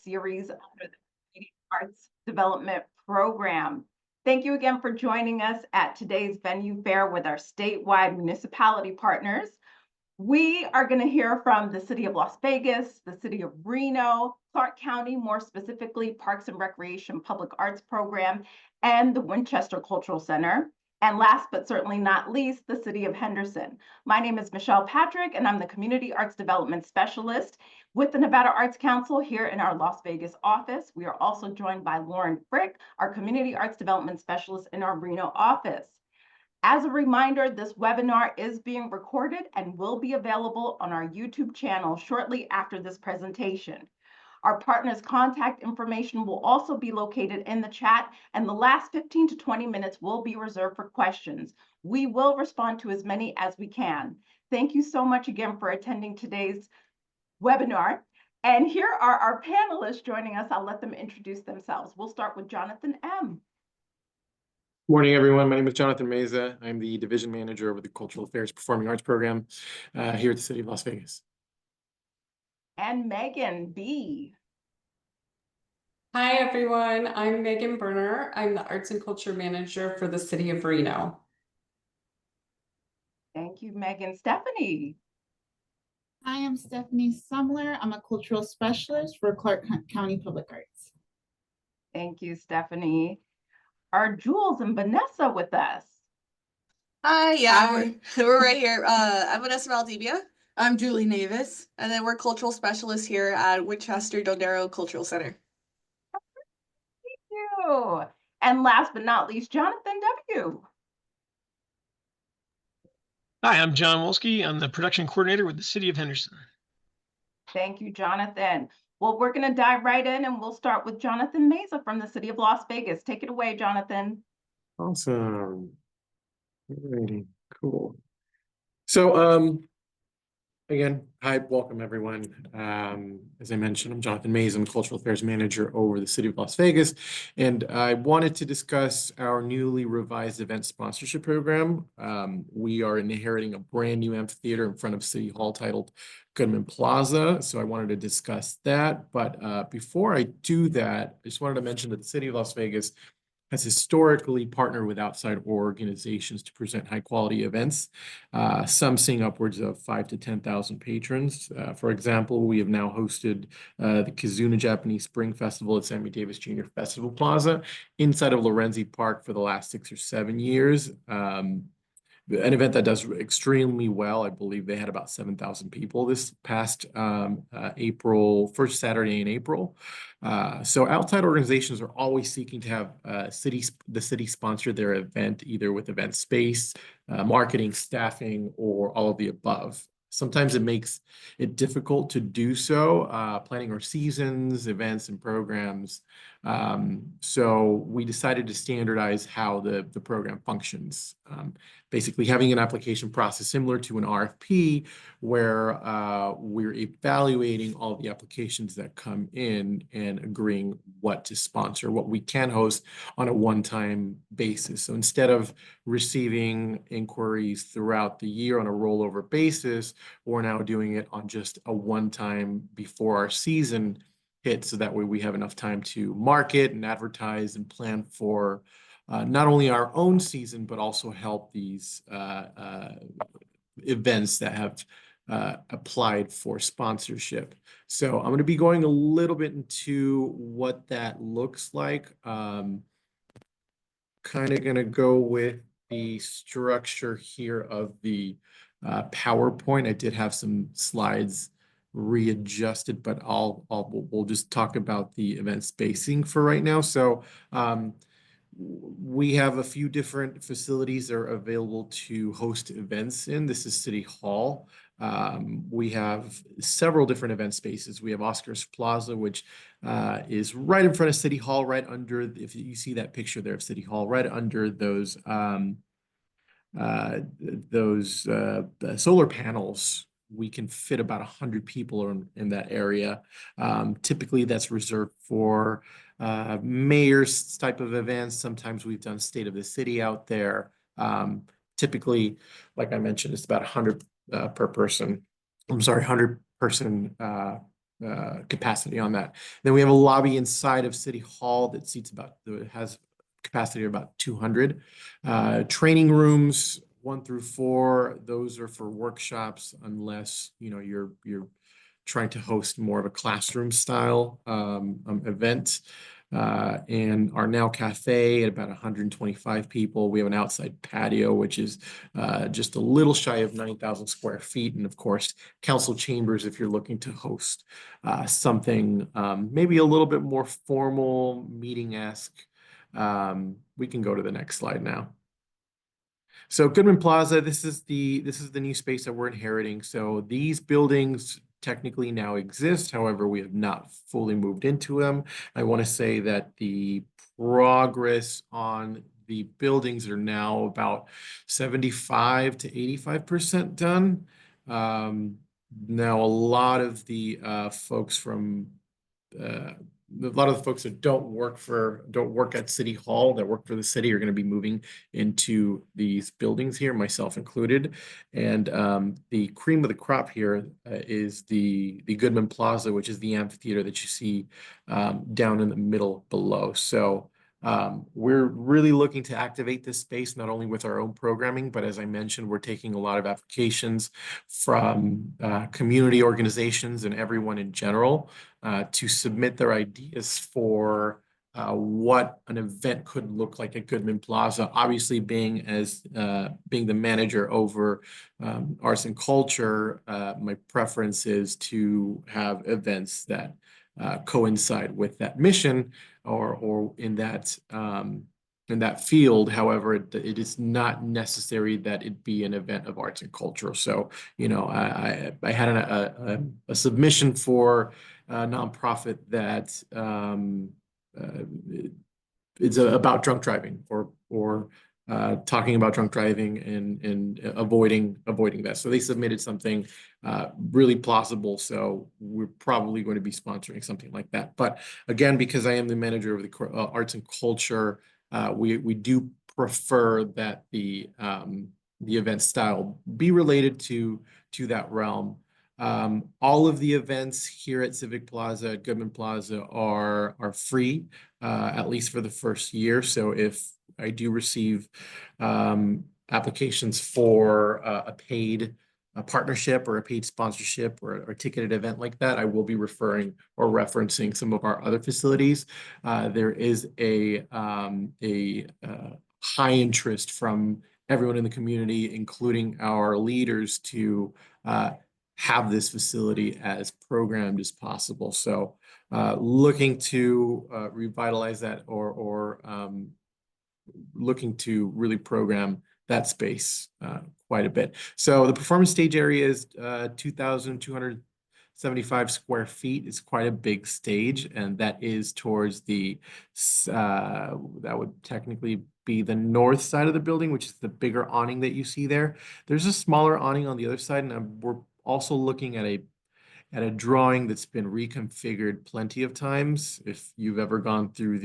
series under the Community Arts Development Program. Thank you again for joining us at today's venue fair with our statewide municipality partners. We are going to hear from the City of Las Vegas, the City of Reno, Clark County, more specifically Parks and Recreation Public Arts Program, and the Winchester Cultural Center. And last but certainly not least, the City of Henderson. My name is Michelle Patrick, and I'm the Community Arts Development Specialist with the Nevada Arts Council here in our Las Vegas office. We are also joined by Lauren Frick, our Community Arts Development Specialist in our Reno office. As a reminder, this webinar is being recorded and will be available on our YouTube channel shortly after this presentation. Our partners' contact information will also be located in the chat, and the last 15 to 20 minutes will be reserved for questions. We will respond to as many as we can. Thank you so much again for attending today's webinar. And here are our panelists joining us. I'll let them introduce themselves. We'll start with Jonathan M. Morning, everyone. My name is Jonathan Meza. I'm the Division Manager over the Cultural Affairs Performing Arts Program here at the City of Las Vegas. And Megan B. Hi, everyone. I'm Megan Berner. I'm the Arts and Culture Manager for the City of Reno. Thank you, Megan. Stephanie. Hi, I'm Stephanie Sumler. I'm a Cultural Specialist for Clark County Public Arts. Thank you, Stephanie. Are Jules and Vanessa with us? Hi, yeah, we're right here. I'm Vanessa Valdivia. I'm Julie Navis, and then we're cultural specialists here at Winchester Dondero Cultural Center. Thank you. And last but not least, Jonathan W. Hi, I'm John Wolski. I'm the production coordinator with the City of Henderson. Thank you, Jonathan. Well, we're going to dive right in, and we'll start with Jonathan Meza from the City of Las Vegas. Take it away, Jonathan. Awesome. Alrighty, cool. So, again, hi, welcome everyone. As I mentioned, I'm Jonathan Meza. I'm Cultural Affairs Manager over the City of Las Vegas, and I wanted to discuss our newly revised event sponsorship program. We are inheriting a brand new amphitheater in front of City Hall titled Goodman Plaza, so I wanted to discuss that. But before I do that, I just wanted to mention that the City of Las Vegas has historically partnered with outside organizations to present high-quality events, some seeing upwards of 5,000 to 10,000 patrons. For example, we have now hosted the Kizuna Japanese Spring Festival at Sammy Davis Jr. Festival Plaza inside of Lorenzi Park for the last 6 or 7 years. An event that does extremely well. I believe they had about 7,000 people this past April, first Saturday in April. So outside organizations are always seeking to have the city sponsor their event, either with event space, marketing, staffing, or all of the above. Sometimes it makes it difficult to do so, planning our seasons, events, and programs. So we decided to standardize how the program functions. Basically having an application process similar to an RFP where we're evaluating all the applications that come in and agreeing what to sponsor, what we can host on a one-time basis. So instead of receiving inquiries throughout the year on a rollover basis, we're now doing it on just a one-time before our season hits, so that way we have enough time to market and advertise and plan for not only our own season, but also help these events that have applied for sponsorship. So I'm going to be going a little bit into what that looks like. Kind of going to go with the structure here of the PowerPoint. I did have some slides readjusted, but we'll just talk about the event spacing for right now. So we have a few different facilities that are available to host events in. This is City Hall. We have several different event spaces. We have Oscars Plaza, which is right in front of City Hall, right under, if you see that picture there of City Hall, right under those solar panels. We can fit about 100 people in that area. Typically, that's reserved for mayor's type of events. Sometimes we've done state of the city out there. Typically, like I mentioned, it's about 100 per person. I'm sorry, 100 person capacity on that. Then we have a lobby inside of City Hall that has capacity of about 200. Training rooms 1 through 4, those are for workshops unless you're trying to host more of a classroom style event. And our Now Cafe at about 125 people. We have an outside patio, which is just a little shy of 9,000 square feet. And of course, council chambers, if you're looking to host something maybe a little bit more formal, meeting-esque. We can go to the next slide now. So Goodman Plaza, this is the new space that we're inheriting. So these buildings technically now exist. However, we have not fully moved into them. I want to say that the progress on the buildings are now about 75 to 85% done. Now, a lot of the folks from a lot of the folks that don't work at City Hall, that work for the city, are going to be moving into these buildings here, myself included. And the cream of the crop here is the Goodman Plaza, which is the amphitheater that you see down in the middle below. So we're really looking to activate this space, not only with our own programming, but as I mentioned, we're taking a lot of applications from community organizations and everyone in general to submit their ideas for what an event could look like at Goodman Plaza. Obviously, being the manager over arts and culture, my preference is to have events that coincide with that mission or in that field. However, it is not necessary that it be an event of arts and culture. So, I had a submission for a nonprofit that it's about drunk driving or talking about drunk driving and avoiding that. So they submitted something really plausible. So we're probably going to be sponsoring something like that. But again, because I am the manager of the arts and culture, we do prefer that the event style be related to that realm. All of the events here at Civic Plaza, at Goodman Plaza, are free, at least for the first year. So if I do receive applications for a paid partnership or a paid sponsorship or a ticketed event like that, I will be referring or referencing some of our other facilities. There is a high interest from everyone in the community, including our leaders, to have this facility as programmed as possible. So looking to revitalize that or looking to really program that space quite a bit. So the performance stage area is 2,275 square feet. It's quite a big stage, and that is towards that would technically be the north side of the building, which is the bigger awning that you see there. There's a smaller awning on the other side, and we're also looking at a drawing that's been reconfigured plenty of times. If you've ever gone through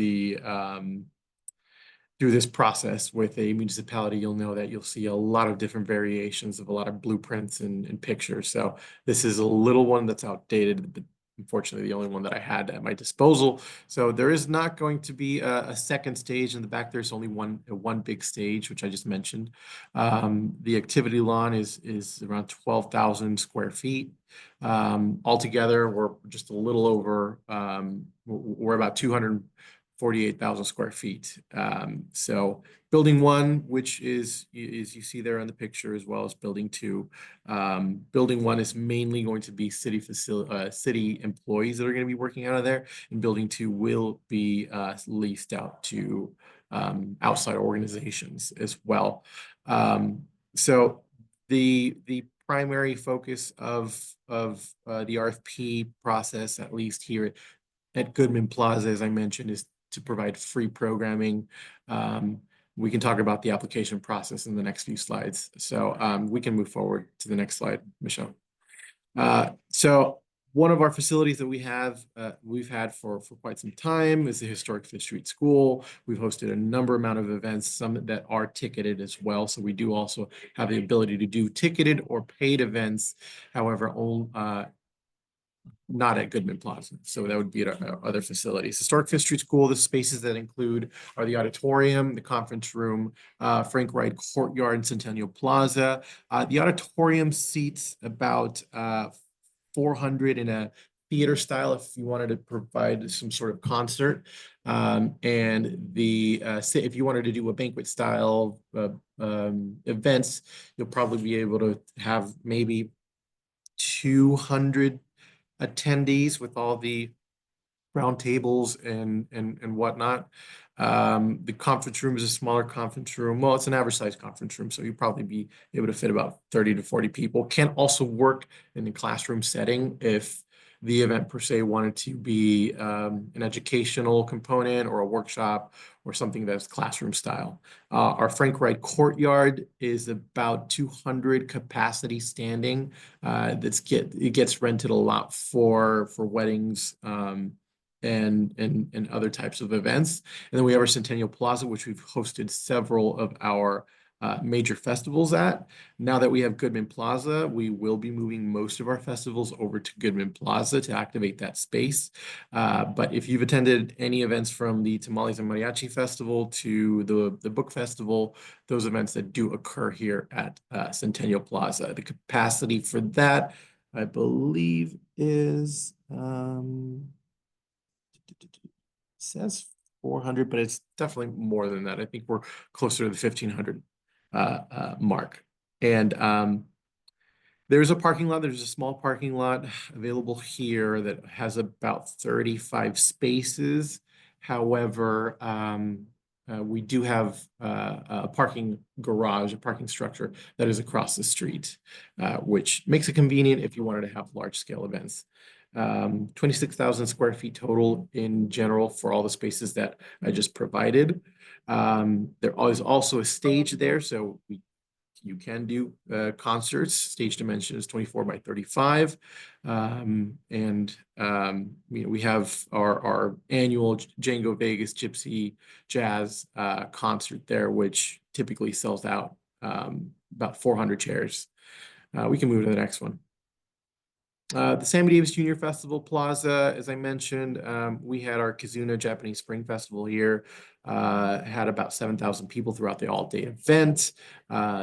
through this process with a municipality, you'll know that you'll see a lot of different variations of a lot of blueprints and pictures. So this is a little one that's outdated, but unfortunately the only one that I had at my disposal. So there is not going to be a second stage in the back. There's only one big stage, which I just mentioned. The activity lawn is around 12,000 square feet. Altogether, we're just a little over, we're about 248,000 square feet. So building 1, which is you see there on the picture, as well as building 2. Building 1 is mainly going to be city employees that are going to be working out of there, and building 2 will be leased out to outside organizations as well. So the primary focus of the RFP process, at least here at Goodman Plaza, as I mentioned, is to provide free programming. We can talk about the application process in the next few slides. So we can move forward to the next slide, Michelle. So one of our facilities that we've had for quite some time is the historic Fifth Street School. We've hosted a number amount of events, some that are ticketed as well. So we do also have the ability to do ticketed or paid events. However, not at Goodman Plaza. So that would be at our other facilities. Historic Fifth Street School, the spaces that include are the auditorium, the conference room, Frank Wright Courtyard and Centennial Plaza. The auditorium seats about 400 in a theater style if you wanted to provide some sort of concert. And if you wanted to do a banquet style events, you'll probably be able to have maybe 200 attendees with all the round tables and whatnot. The conference room is a smaller conference room. Well, it's an average size conference room, so you'll probably be able to fit about 30 to 40 people. Can also work in the classroom setting if the event per se wanted to be an educational component or a workshop or something that's classroom style. Our Frank Wright Courtyard is about 200 capacity standing. It gets rented a lot for weddings and other types of events. And then we have our Centennial Plaza, which we've hosted several of our major festivals at. Now that we have Goodman Plaza, we will be moving most of our festivals over to Goodman Plaza to activate that space. But if you've attended any events from the Tamales and Mariachi Festival to the Book Festival, those events that do occur here at Centennial Plaza. The capacity for that, I believe, is says 400, but it's definitely more than that. I think we're closer to the 1,500 mark. And there's a parking lot. There's a small parking lot available here that has about 35 spaces. However, we do have a parking garage, a parking structure that is across the street, which makes it convenient if you wanted to have large scale events. 26,000 square feet total in general for all the spaces that I just provided. There is also a stage there, so you can do concerts. Stage dimension is 24 by 35. We have our annual Django Vegas Gypsy Jazz concert there, which typically sells out about 400 chairs. We can move to the next one. The Sammy Davis Jr. Festival Plaza, as I mentioned, we had our Kizuna Japanese Spring Festival here, had about 7,000 people throughout the all-day event.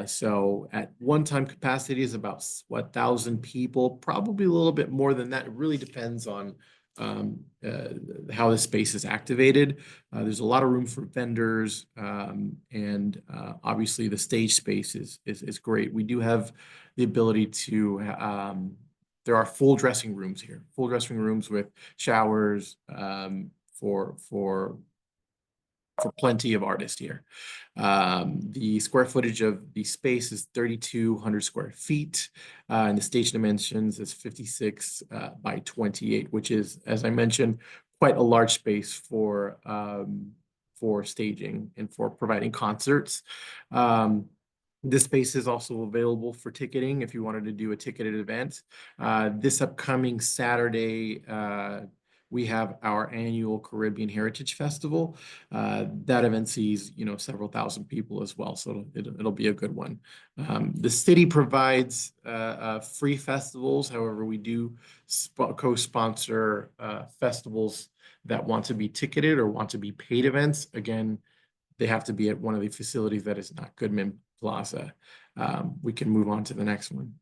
So at one-time capacity is about 1,000 people, probably a little bit more than that. It really depends on how the space is activated. There's a lot of room for vendors, and obviously the stage space is great. We do have the ability to there are full dressing rooms here, full dressing rooms with showers for plenty of artists here. The square footage of the space is 3,200 square feet, and the stage dimensions is 56 by 28, which is, as I mentioned, quite a large space for staging and for providing concerts. This space is also available for ticketing if you wanted to do a ticketed event. This upcoming Saturday, we have our annual Caribbean Heritage Festival. That event sees, several thousand people as well, so it'll be a good one. The city provides free festivals. However, we do co-sponsor festivals that want to be ticketed or want to be paid events. Again, they have to be at one of the facilities that is not Goodman Plaza. We can move on to the next one.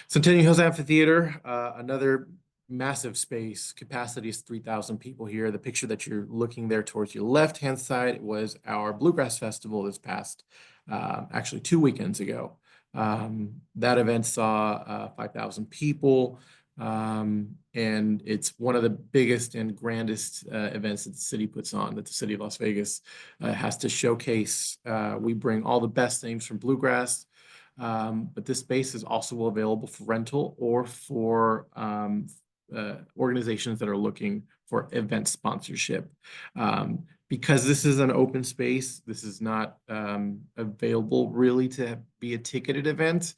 Centennial Hills Amphitheater, another massive space. Capacity is 3,000 people here. The picture that you're looking there towards your left-hand side was our Bluegrass Festival this past, actually 2 weekends ago. That event saw 5,000 people. And it's one of the biggest and grandest events that the city puts on, that the city of Las Vegas has to showcase. We bring all the best things from bluegrass, but this space is also available for rental or for organizations that are looking for event sponsorship. Because this is an open space, this is not available really to be a ticketed event.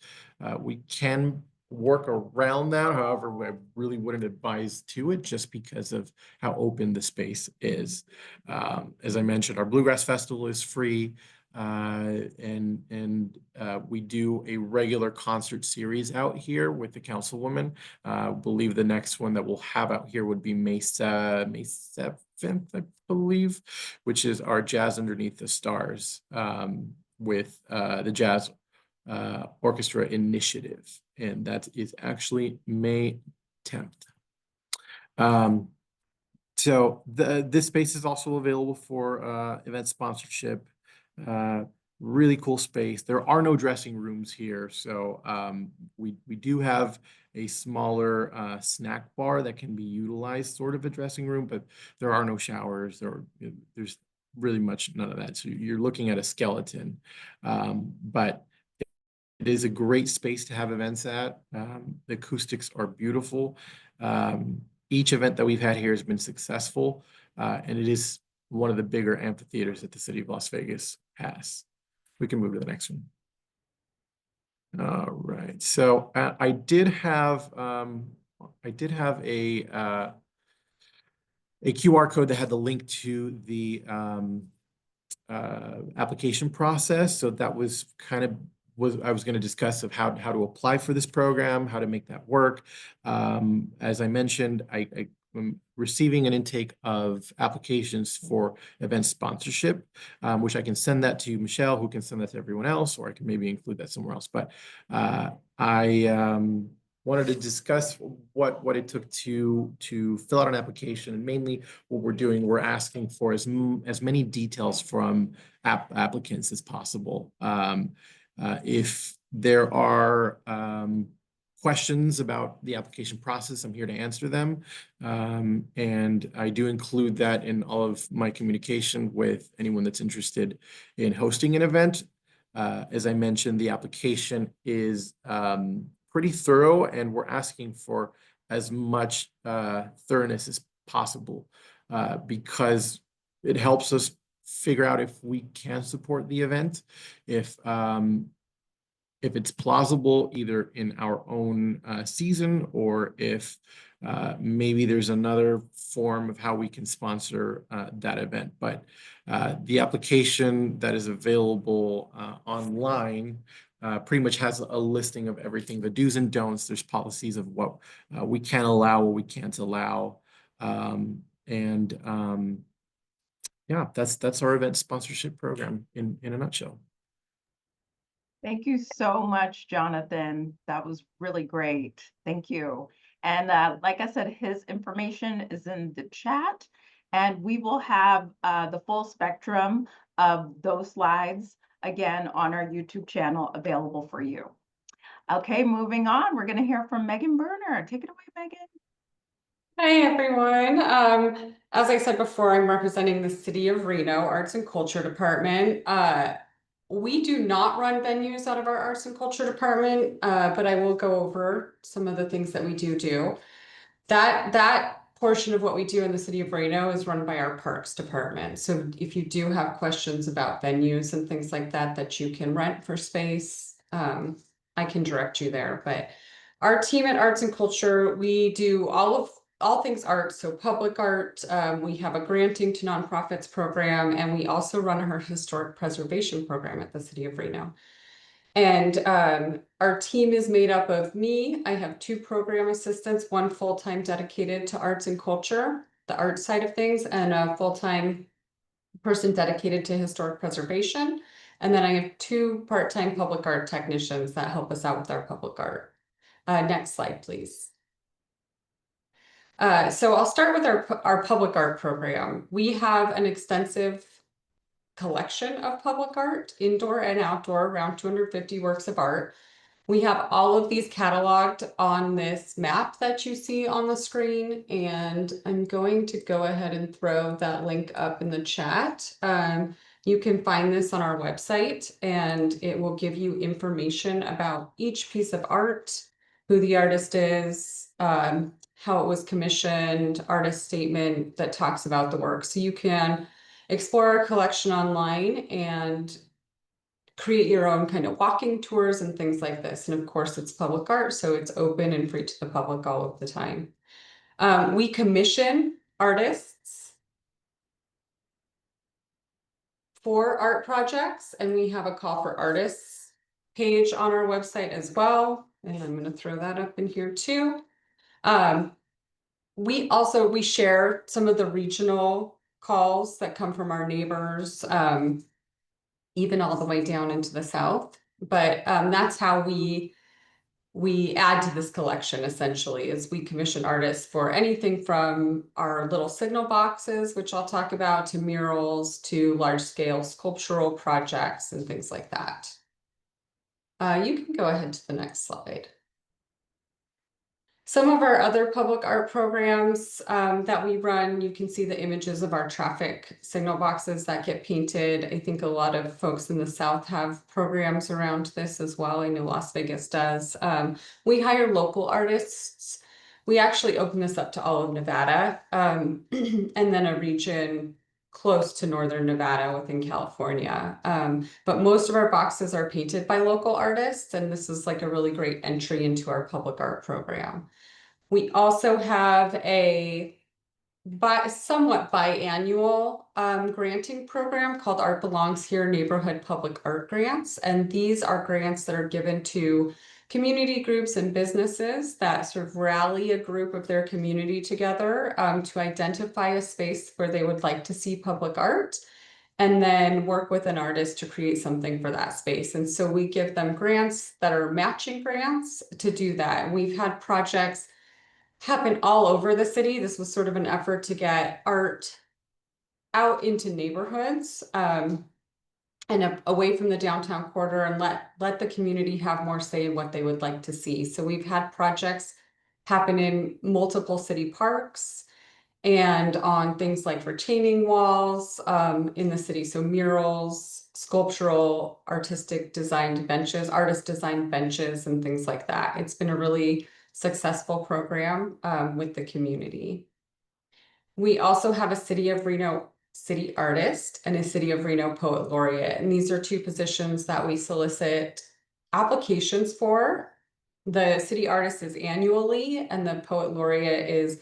We can work around that. However, I really wouldn't advise to it just because of how open the space is. As I mentioned, our Bluegrass Festival is free. We do a regular concert series out here with the councilwoman. Believe the next one that we'll have out here would be May 7th, I believe, which is our Jazz Underneath the Stars with the Jazz Orchestra Initiative, and that is actually May 10th. So this space is also available for event sponsorship. Really cool space. There are no dressing rooms here, so we do have a smaller snack bar that can be utilized, sort of a dressing room, but there are no showers. There's really much none of that. So you're looking at a skeleton, but it is a great space to have events at. The acoustics are beautiful. Each event that we've had here has been successful, and it is one of the bigger amphitheaters that the city of Las Vegas has. We can move to the next one. All right. So I did have a QR code that had the link to the application process. So that was kind of I was going to discuss of how to apply for this program, how to make that work. As I mentioned, I'm receiving an intake of applications for event sponsorship, which I can send that to Michelle, who can send that to everyone else, or I can maybe include that somewhere else. But I wanted to discuss what it took to fill out an application, and mainly what we're doing, we're asking for as many details from applicants as possible. If there are questions about the application process, I'm here to answer them. And I do include that in all of my communication with anyone that's interested in hosting an event. As I mentioned, the application is pretty thorough, and we're asking for as much thoroughness as possible because it helps us figure out if we can support the event, if it's plausible either in our own season, or if maybe there's another form of how we can sponsor that event. But the application that is available online pretty much has a listing of everything, the do's and don'ts. There's policies of what we can allow, what we can't allow. Yeah, that's our event sponsorship program in a nutshell. Thank you so much, Jonathan. That was really great. Thank you. And like I said, his information is in the chat, and we will have the full spectrum of those slides again on our YouTube channel available for you. Okay, moving on, we're going to hear from Megan Berner. Take it away, Megan. Hi, everyone. As I said before, I'm representing the City of Reno Arts and Culture Department. We do not run venues out of our Arts and Culture Department, but I will go over some of the things that we do. That portion of what we do in the City of Reno is run by our Parks Department. So if you do have questions about venues and things like that you can rent for space, I can direct you there. But our team at Arts and Culture, we do all things art, so public art. We have a granting to nonprofits program, and we also run our historic preservation program at the City of Reno. And our team is made up of me. I have 2 program assistants, one full-time dedicated to arts and culture, the art side of things, and a full-time person dedicated to historic preservation. And then I have 2 part-time public art technicians that help us out with our public art. Next slide, please. So I'll start with our public art program. We have an extensive collection of public art, indoor and outdoor, around 250 works of art. We have all of these cataloged on this map that you see on the screen, and I'm going to go ahead and throw that link up in the chat. You can find this on our website, and it will give you information about each piece of art, who the artist is, how it was commissioned, artist statement that talks about the work. So you can explore our collection online and create your own kind of walking tours and things like this. And of course, it's public art, so it's open and free to the public all of the time. We commission artists for art projects, and we have a call for artists page on our website as well. And I'm going to throw that up in here too. We share some of the regional calls that come from our neighbors, even all the way down into the south. But that's how we add to this collection, essentially, is we commission artists for anything from our little signal boxes, which I'll talk about, to murals, to large scale sculptural projects and things like that. You can go ahead to the next slide. Some of our other public art programs that we run, you can see the images of our traffic signal boxes that get painted. I think a lot of folks in the South have programs around this as well. I know Las Vegas does. We hire local artists. We actually open this up to all of Nevada, and then a region close to northern Nevada within California. But most of our boxes are painted by local artists, and this is like a really great entry into our public art program. We also have a somewhat biannual granting program called Art Belongs Here Neighborhood Public Art Grants. And these are grants that are given to community groups and businesses that sort of rally a group of their community together to identify a space where they would like to see public art, and then work with an artist to create something for that space. And so we give them grants that are matching grants to do that. And we've had projects happen all over the city. This was sort of an effort to get art out into neighborhoods and away from the downtown quarter, and let the community have more say in what they would like to see. So we've had projects happen in multiple city parks and on things like retaining walls in the city. So murals, sculptural, artistic designed benches, artist designed benches, and things like that. It's been a really successful program with the community. We also have a City of Reno city artist and a City of Reno poet laureate. And these are two positions that we solicit applications for. The city artist is annually, and the poet laureate is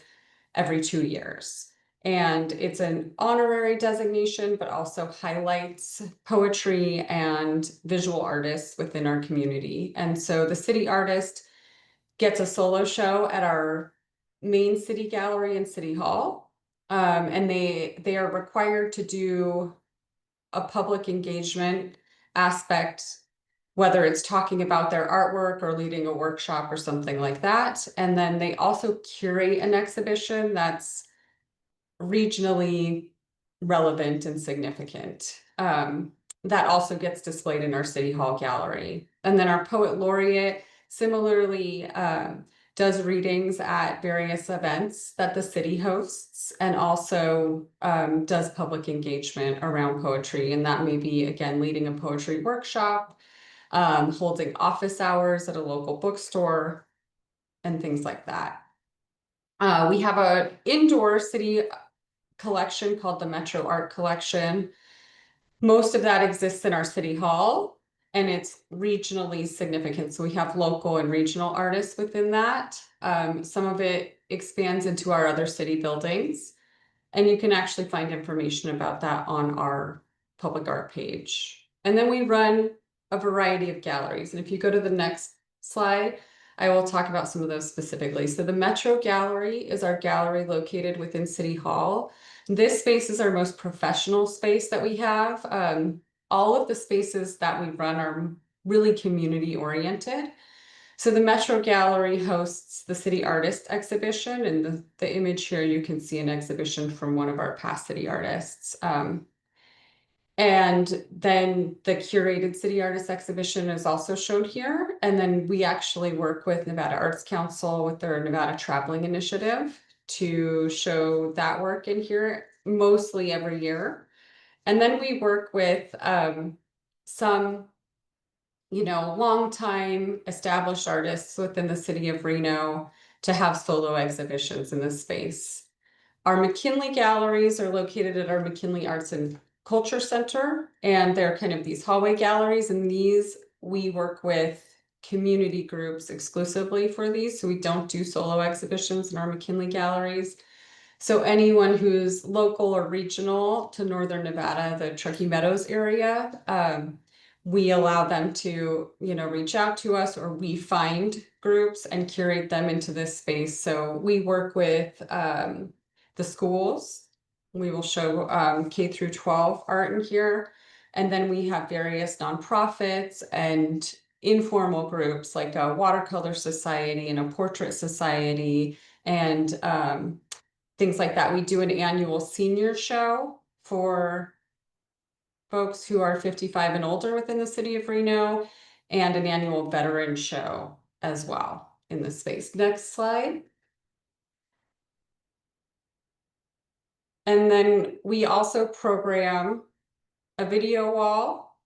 every 2 years. And it's an honorary designation, but also highlights poetry and visual artists within our community. And so the city artist gets a solo show at our main city gallery in City Hall. And they are required to do a public engagement aspect, whether it's talking about their artwork or leading a workshop or something like that. And then they also curate an exhibition that's regionally relevant and significant. That also gets displayed in our City Hall gallery. And then our poet laureate similarly does readings at various events that the city hosts, and also does public engagement around poetry. And that may be, again, leading a poetry workshop, holding office hours at a local bookstore, and things like that. We have an indoor city collection called the Metro Art Collection. Most of that exists in our City Hall, and it's regionally significant. So we have local and regional artists within that. Some of it expands into our other city buildings, and you can actually find information about that on our public art page. And then we run a variety of galleries. And if you go to the next slide, I will talk about some of those specifically. So the Metro Gallery is our gallery located within City Hall. This space is our most professional space that we have. All of the spaces that we run are really community oriented. So the Metro Gallery hosts the City Artist exhibition, and the image here, you can see an exhibition from one of our past city artists. And then the curated City Artist exhibition is also shown here. And then we actually work with Nevada Arts Council with their Nevada Traveling Initiative to show that work in here mostly every year. And then we work with some, longtime established artists within the City of Reno to have solo exhibitions in this space. Our McKinley galleries are located at our McKinley Arts and Culture Center, and they're kind of these hallway galleries, and these we work with community groups exclusively for these, so we don't do solo exhibitions in our McKinley galleries. So anyone who's local or regional to Northern Nevada, the Truckee Meadows area, we allow them to, reach out to us, or we find groups and curate them into this space. So we work with the schools. We will show K through 12 art in here. And then we have various nonprofits and informal groups like a watercolor society and a portrait society and things like that. We do an annual senior show for folks who are 55 and older within the city of Reno, and an annual veteran show as well in this space. Next slide. And then we also program a video wall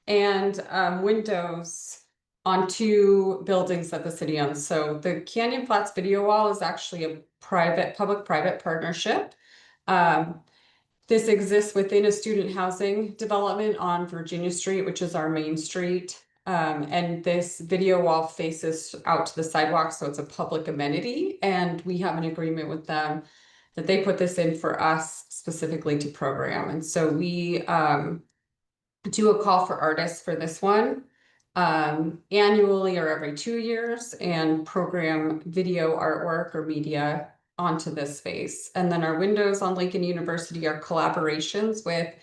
and windows on 2 buildings that the city owns. So the Canyon Flats video wall is actually a public-private partnership. This exists within a student housing development on Virginia Street, which is our main street. And this video wall faces out to the sidewalk, so it's a public amenity. And we have an agreement with them that they put this in for us specifically to program. And so we do a call for artists for this one annually or every 2 years, and program video artwork or media onto this space. And then our windows on Lincoln University are collaborations with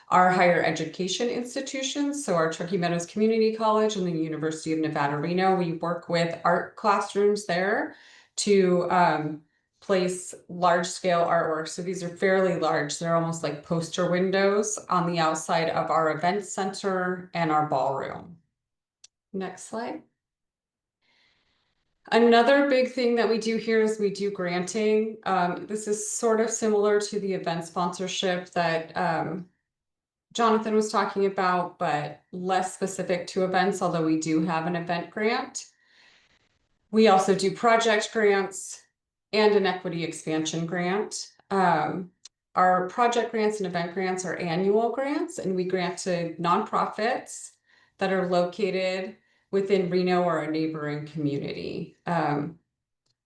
our higher education institutions. So our Truckee Meadows Community College and the University of Nevada, Reno, we work with art classrooms there to place large scale artwork. So these are fairly large. They're almost like poster windows on the outside of our event center and our ballroom. Next slide. Another big thing that we do here is we do granting. This is sort of similar to the event sponsorship that Jonathan was talking about, but less specific to events, although we do have an event grant. We also do project grants and an equity expansion grant. Our project grants and event grants are annual grants, and we grant to nonprofits that are located within Reno or a neighboring community. And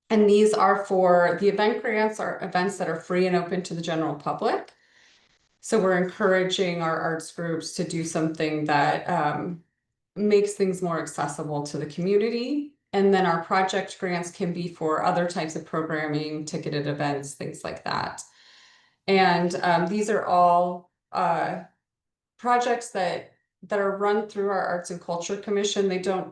these are for the event grants are events that are free and open to the general public. So we're encouraging our arts groups to do something that makes things more accessible to the community. And then our project grants can be for other types of programming, ticketed events, things like that. And these are all projects that are run through our Arts and Culture Commission. They don't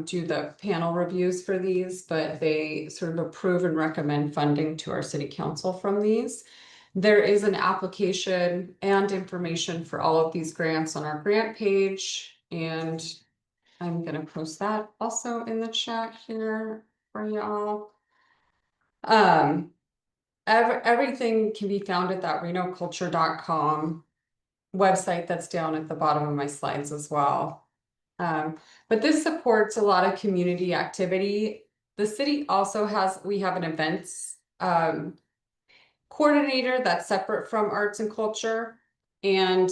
do the panel reviews for these, but they sort of approve and recommend funding to our city council from these. There is an application and information for all of these grants on our grant page, and I'm going to post that also in the chat here for y'all. Everything can be found at that renoculture.com website that's down at the bottom of my slides as well. But this supports a lot of community activity. The city also we have an events coordinator that's separate from arts and culture. And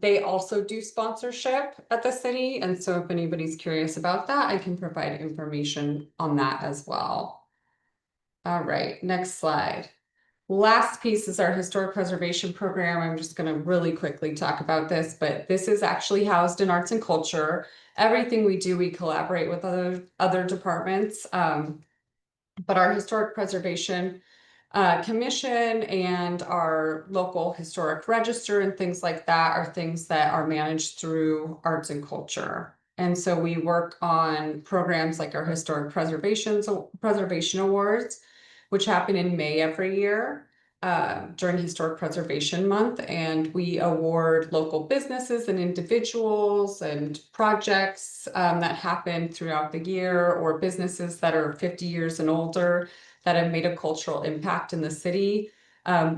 they also do sponsorship at the city. And so if anybody's curious about that, I can provide information on that as well. All right, next slide. Last piece is our historic preservation program. I'm just going to really quickly talk about this, but this is actually housed in arts and culture. Everything we do, we collaborate with other departments. But our historic preservation commission and our local historic register and things like that are things that are managed through arts and culture. And so we work on programs like our historic preservation awards, which happen in May every year during Historic Preservation Month. And we award local businesses and individuals and projects that happen throughout the year, or businesses that are 50 years and older that have made a cultural impact in the city.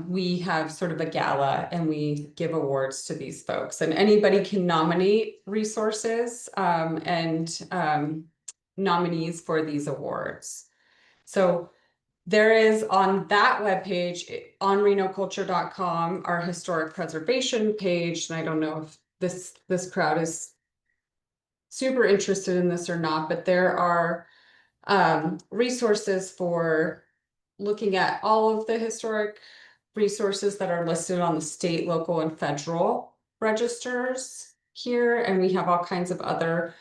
We have sort of a gala and we give awards to these folks, and anybody can nominate resources and nominees for these awards. So there is on that webpage on renoculture.com, our historic preservation page. And I don't know if this crowd is super interested in this or not, but there are resources for looking at all of the historic resources that are listed on the state, local, and federal registers here. And we have all kinds of other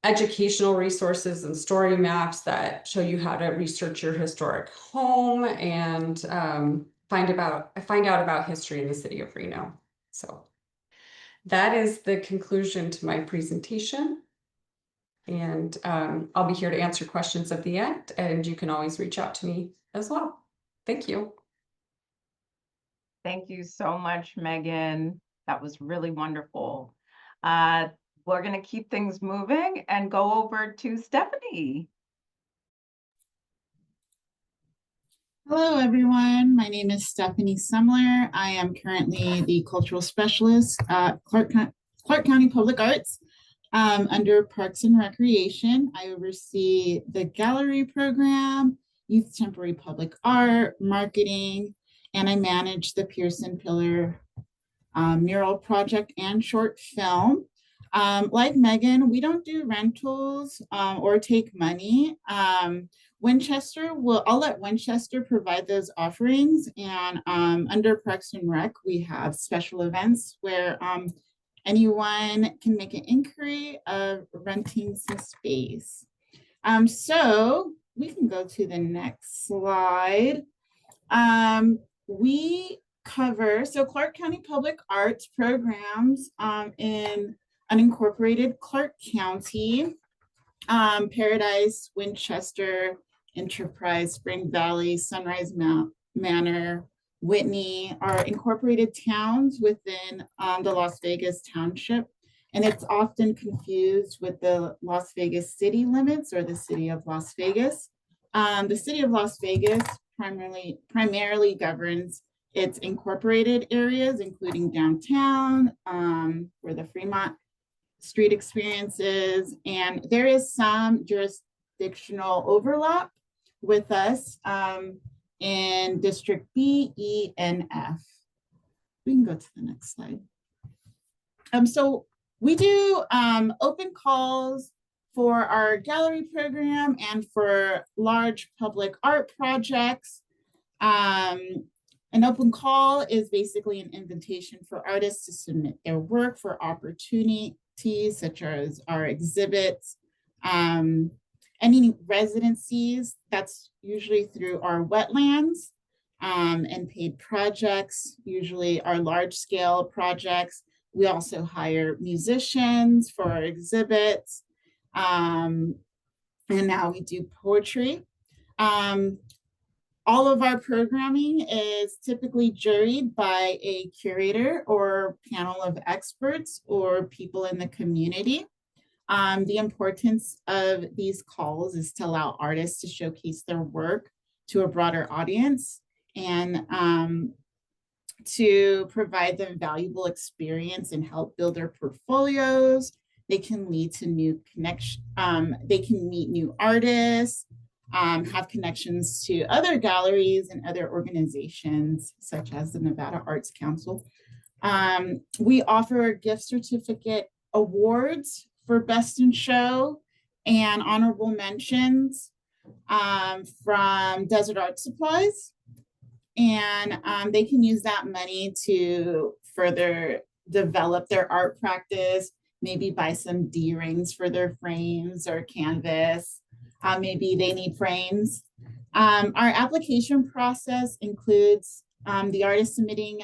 educational resources and story maps that show you how to research your historic home and find out about history in the city of Reno. So that is the conclusion to my presentation. And I'll be here to answer questions at the end, and you can always reach out to me as well. Thank you. Thank you so much, Megan. That was really wonderful. We're going to keep things moving and go over to Stephanie. Hello, everyone. My name is Stephanie Sumler. I am currently the cultural specialist at Clark County Public Arts under Parks and Recreation. I oversee the gallery program, youth temporary public art, marketing, and I manage the Pearson Pillar mural project and short film. Like Megan, we don't do rentals or take money. I'll let Winchester provide those offerings. And under Parks and Rec, we have special events where anyone can make an inquiry of renting some space. So we can go to the next slide. We cover, so Clark County Public Arts programs in unincorporated Clark County, Paradise, Winchester, Enterprise, Spring Valley, Sunrise Manor, Whitney are incorporated towns within the Las Vegas Township. And it's often confused with the Las Vegas city limits or the city of Las Vegas. The city of Las Vegas primarily governs its incorporated areas, including downtown, where the Fremont Street experiences, and there is some jurisdictional overlap with us in District B, E, and F. We can go to the next slide. So we do open calls for our gallery program and for large public art projects. An open call is basically an invitation for artists to submit their work for opportunities such as our exhibits, any residencies, that's usually through our wetlands, and paid projects, usually our large scale projects. We also hire musicians for our exhibits. And now we do poetry. All of our programming is typically juried by a curator or panel of experts or people in the community. The importance of these calls is to allow artists to showcase their work to a broader audience and to provide them valuable experience and help build their portfolios. They can lead to new connections. They can meet new artists, have connections to other galleries and other organizations, such as the Nevada Arts Council. We offer gift certificate awards for Best in Show and honorable mentions from Desert Art Supplies. And they can use that money to further develop their art practice, maybe buy some D-rings for their frames or canvas. Maybe they need frames. Our application process includes the artist submitting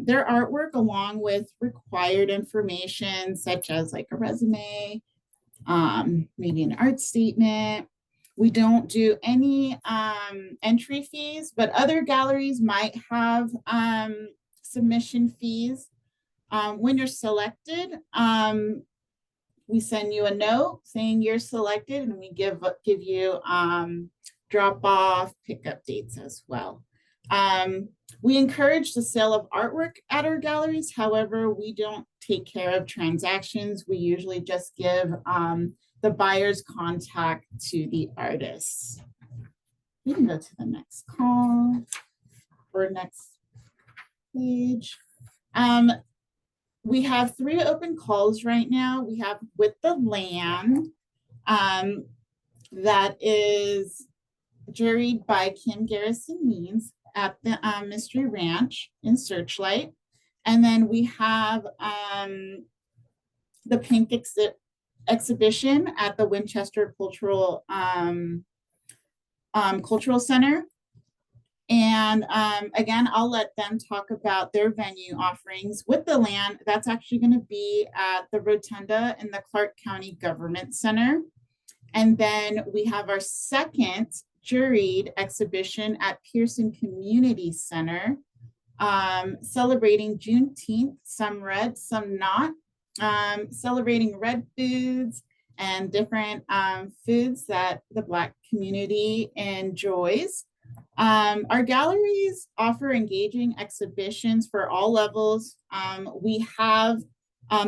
their artwork along with required information such as like a resume, maybe an art statement. We don't do any entry fees, but other galleries might have submission fees. When you're selected, we send you a note saying you're selected, and we give you drop off pickup dates as well. We encourage the sale of artwork at our galleries. However, we don't take care of transactions. We usually just give the buyer's contact to the artists. We can go to the next call or next page. We have 3 open calls right now. We have With the Land, that is juried by Kim Garrison Means at the Mystery Ranch in Searchlight. And then we have the pink exhibition at the Winchester Cultural Center. And again, I'll let them talk about their venue offerings with the land. That's actually going to be at the Rotunda in the Clark County Government Center. And then we have our second juried exhibition at Pearson Community Center, celebrating Juneteenth, some red, some not, celebrating red foods and different foods that the Black community enjoys. Our galleries offer engaging exhibitions for all levels. We have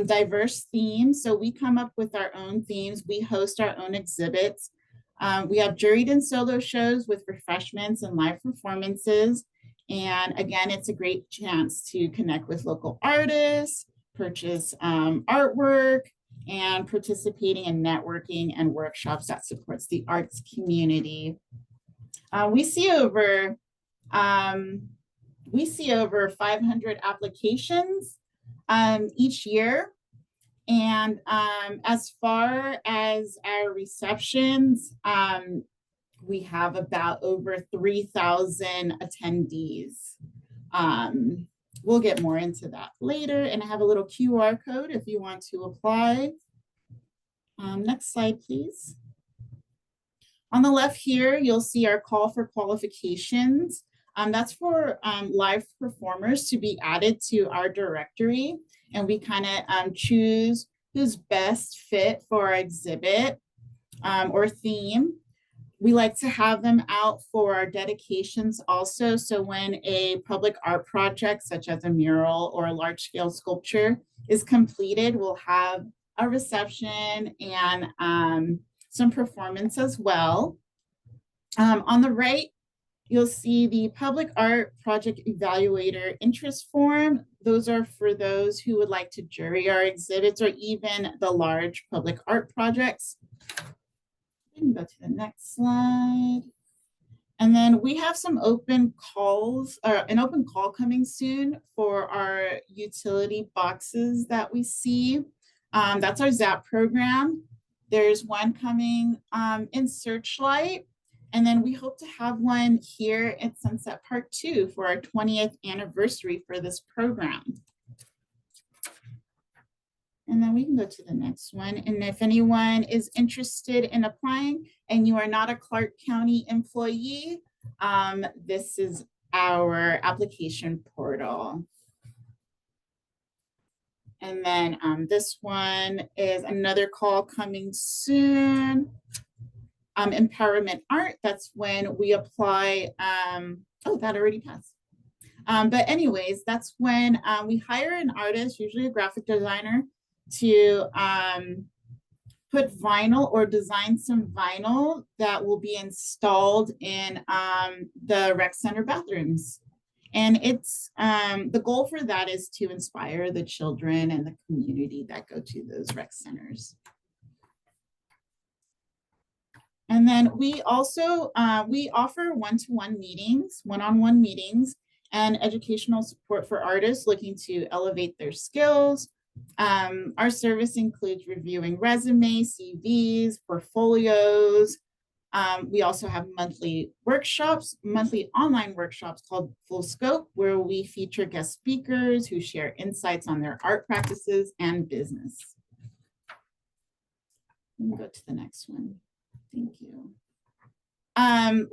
diverse themes, so we come up with our own themes. We host our own exhibits. We have juried and solo shows with refreshments and live performances. And again, it's a great chance to connect with local artists, purchase artwork, and participating in networking and workshops that supports the arts community. We see over 500 applications each year. And as far as our receptions, we have about over 3,000 attendees. We'll get more into that later. And I have a little QR code if you want to apply. Next slide, please. On the left here, you'll see our call for qualifications. That's for live performers to be added to our directory. And we kind of choose who's best fit for our exhibit or theme. We like to have them out for our dedications also. So when a public art project, such as a mural or a large scale sculpture is completed, we'll have a reception and some performance as well. On the right, you'll see the public art project evaluator interest form. Those are for those who would like to jury our exhibits or even the large public art projects. We can go to the next slide. And then we have some open calls, or an open call coming soon for our utility boxes that we see. That's our ZAP program. There's one coming in Searchlight. And then we hope to have one here at Sunset Park 2 for our 20th anniversary for this program. And then we can go to the next one. And if anyone is interested in applying and you are not a Clark County employee, this is our application portal. And then this one is another call coming soon. Empowerment art, that's when we apply, oh, that already passed. But anyways, that's when we hire an artist, usually a graphic designer, to put vinyl or design some vinyl that will be installed in the rec center bathrooms. And it's the goal for that is to inspire the children and the community that go to those rec centers. And then we also, we offer one-to-one meetings, one-on-one meetings and educational support for artists looking to elevate their skills. Our service includes reviewing resumes, CVs, portfolios. We also have monthly workshops, monthly online workshops called Full Scope, where we feature guest speakers who share insights on their art practices and business. Let me go to the next one. Thank you.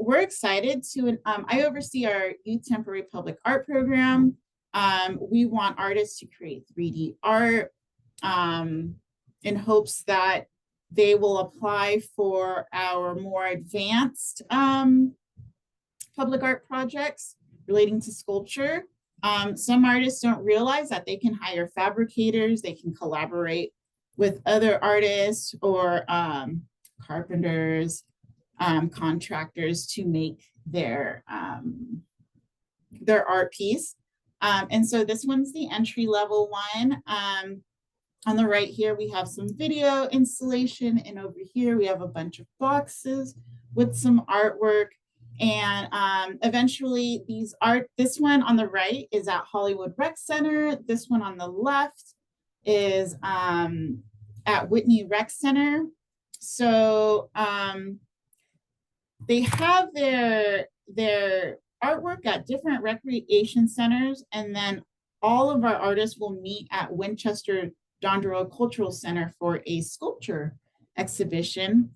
We're excited to, I oversee our Youth Temporary Public Art Program. We want artists to create 3D art in hopes that they will apply for our more advanced public art projects relating to sculpture. Some artists don't realize that they can hire fabricators, they can collaborate with other artists or carpenters, contractors to make their art piece. And so this one's the entry level one. On the right here, we have some video installation, and over here we have a bunch of boxes with some artwork. And eventually this one on the right is at Hollywood Rec Center. This one on the left is at Whitney Rec Center. So they have their artwork at different recreation centers, and then all of our artists will meet at Winchester Dondero Cultural Center for a sculpture exhibition.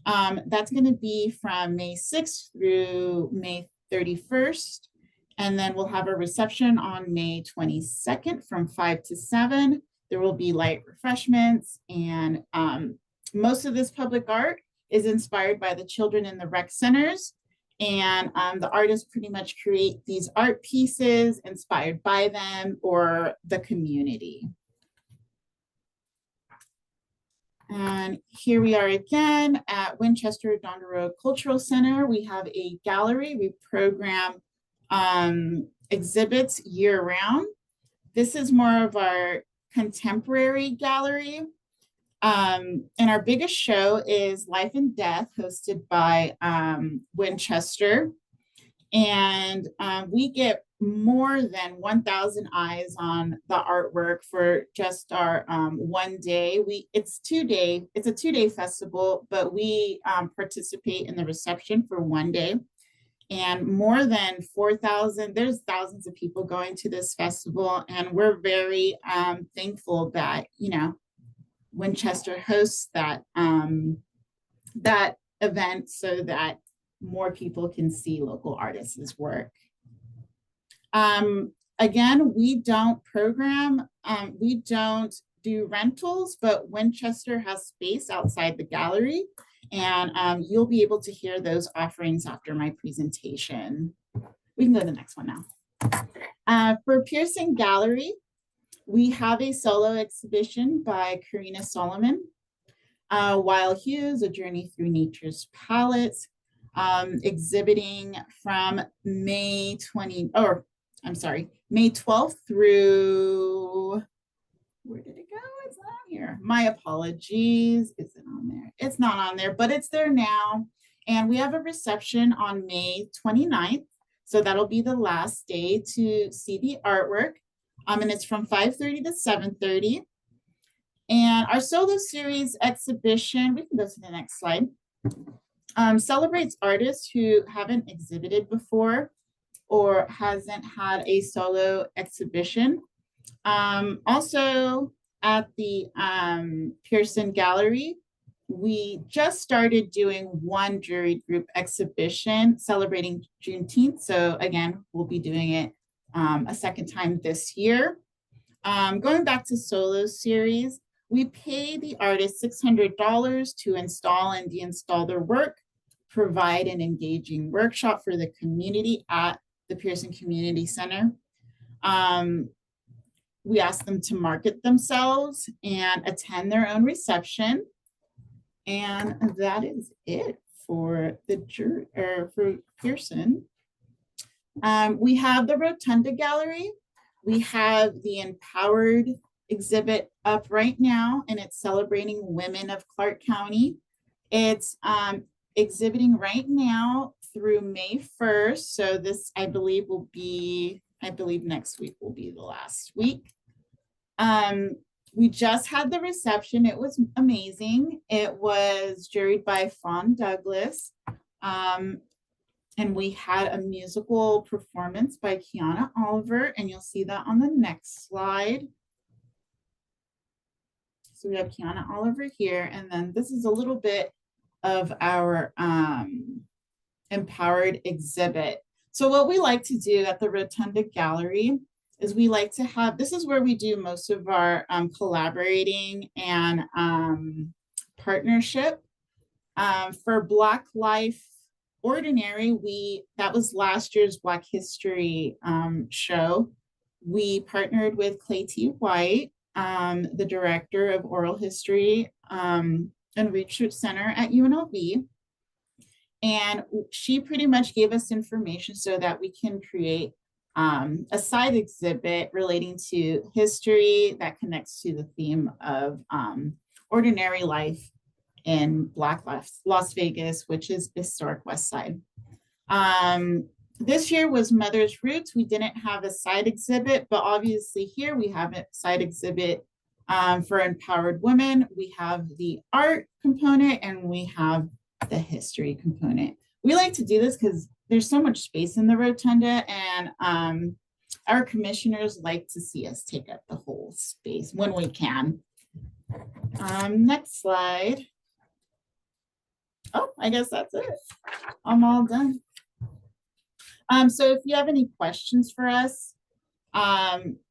That's going to be from May 6th through May 31st. And then we'll have a reception on May 22nd from 5 to 7. There will be light refreshments, and most of this public art is inspired by the children in the rec centers. And the artists pretty much create these art pieces inspired by them or the community. And here we are again at Winchester Dondero Cultural Center. We have a gallery. We program exhibits year round. This is more of our contemporary gallery. And our biggest show is Life and Death, hosted by Winchester. And we get more than 1,000 eyes on the artwork for just our one day. It's a 2-day festival, but we participate in the reception for one day. And more than 4,000, there's thousands of people going to this festival. And we're very thankful that, Winchester hosts that event so that more people can see local artists' work. Again, we don't program, we don't do rentals, but Winchester has space outside the gallery, and you'll be able to hear those offerings after my presentation. We can go to the next one now. For Pearson Gallery, we have a solo exhibition by Karina Solomon, Wild Hues, A Journey Through Nature's Palettes, exhibiting from May 12th through, where did it go? It's not on here. My apologies. Is it on there? It's not on there, but it's there now. And we have a reception on May 29th. So that'll be the last day to see the artwork. And it's from 5:30 to 7:30. And our solo series exhibition, we can go to the next slide, celebrates artists who haven't exhibited before or hasn't had a solo exhibition. Also at the Pearson Gallery, we just started doing one juried group exhibition celebrating Juneteenth. So again, we'll be doing it a second time this year. Going back to solo series, we pay the artist $600 to install and deinstall their work, provide an engaging workshop for the community at the Pearson Community Center. We ask them to market themselves and attend their own reception. And that is it for for Pearson. We have the Rotunda Gallery. We have the Empowered exhibit up right now, and it's celebrating women of Clark County. It's exhibiting right now through May 1st. So this, I believe next week will be the last week. We just had the reception. It was amazing. It was juried by Fawn Douglas. And we had a musical performance by Kiana Oliver, and you'll see that on the next slide. So we have Kiana Oliver here, and then this is a little bit of our Empowered exhibit. So what we like to do at the Rotunda Gallery is we like to have, this is where we do most of our collaborating and partnership. For Black Life Ordinary, that was last year's Black History show. We partnered with Clay T. White, the director of Oral History and Research Center at UNLV. And she pretty much gave us information so that we can create a side exhibit relating to history that connects to the theme of ordinary life in Black Las Vegas, which is historic West Side. This year was Mother's Roots. We didn't have a side exhibit, but obviously here we have a side exhibit for empowered women. We have the art component and we have the history component. We like to do this because there's so much space in the rotunda, and our commissioners like to see us take up the whole space when we can. Next slide. Oh, I guess that's it. I'm all done. So if you have any questions for us,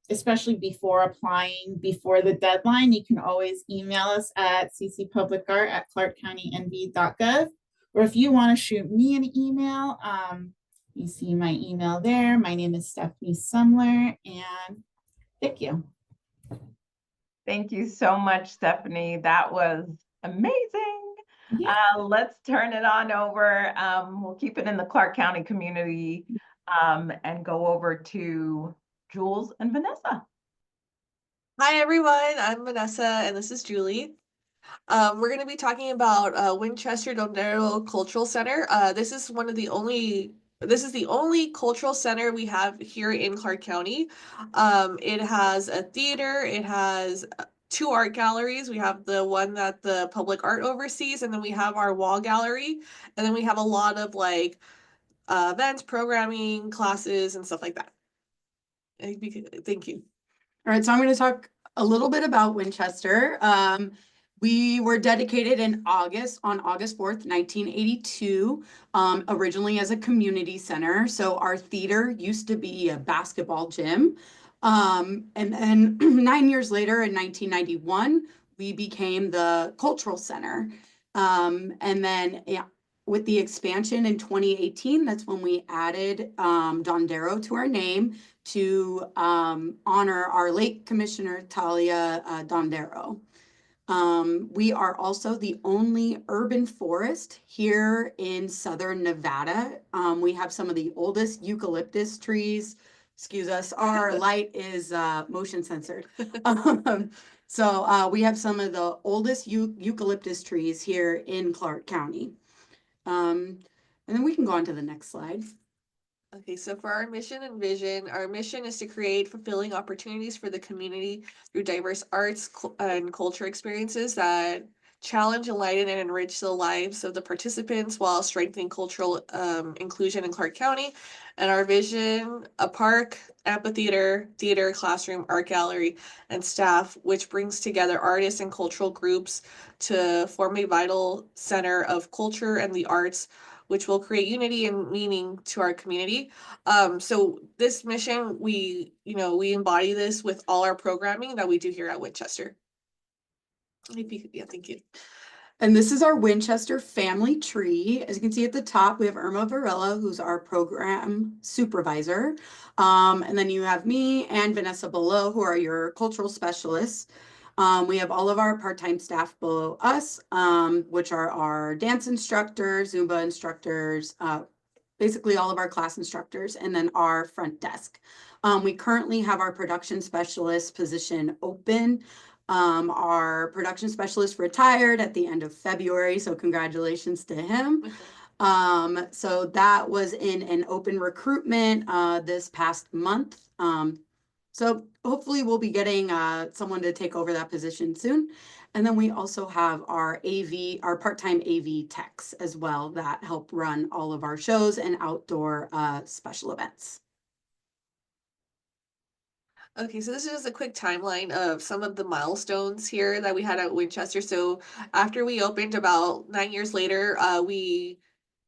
especially before applying before the deadline, you can always email us at ccpublicart@clarkcountynv.gov. Or if you want to shoot me an email, you see my email there. My name is Stephanie Sumler, and thank you. Thank you so much, Stephanie. That was amazing. Yeah. Let's turn it on over. We'll keep it in the Clark County community and go over to Jules and Vanessa. Hi everyone, I'm Vanessa and this is Julie. We're going to be talking about Winchester Dondero Cultural Center. This is the only cultural center we have here in Clark County. It has a theater, it has 2 art galleries. We have the one that the public art oversees, and then we have our wall gallery, and then we have a lot of like events, programming, classes, and stuff like that. Thank you. All right, so I'm going to talk a little bit about Winchester. We were dedicated on August 4th, 1982, originally as a community center. So our theater used to be a basketball gym. And then 9 years later, in 1991, we became the cultural center. And then with the expansion in 2018, that's when we added Dondero to our name to honor our late Commissioner Talia Dondero. We are also the only urban forest here in southern Nevada. We have some of the oldest eucalyptus trees. Excuse us, our light is motion censored. So we have some of the oldest eucalyptus trees here in Clark County. And then we can go on to the next slide. Okay, so for our mission and vision, our mission is to create fulfilling opportunities for the community through diverse arts and culture experiences that challenge, enlighten, and enrich the lives of the participants while strengthening cultural inclusion in Clark County. And our vision, a park, amphitheater, theater, classroom, art gallery, and staff, which brings together artists and cultural groups to form a vital center of culture and the arts, which will create unity and meaning to our community. So this mission, we embody this with all our programming that we do here at Winchester. Yeah, thank you. And this is our Winchester family tree. As you can see at the top, we have Irma Varela, who's our program supervisor. And then you have me and Vanessa below, who are your cultural specialists. We have all of our part-time staff below us, which are our dance instructors, Zumba instructors, basically all of our class instructors, and then our front desk. We currently have our production specialist position open. Our production specialist retired at the end of February, so congratulations to him. So that was in an open recruitment this past month. So hopefully we'll be getting someone to take over that position soon. And then we also have our part-time AV techs as well that help run all of our shows and outdoor special events. Okay, so this is just a quick timeline of some of the milestones here that we had at Winchester. So after we opened about 9 years later, we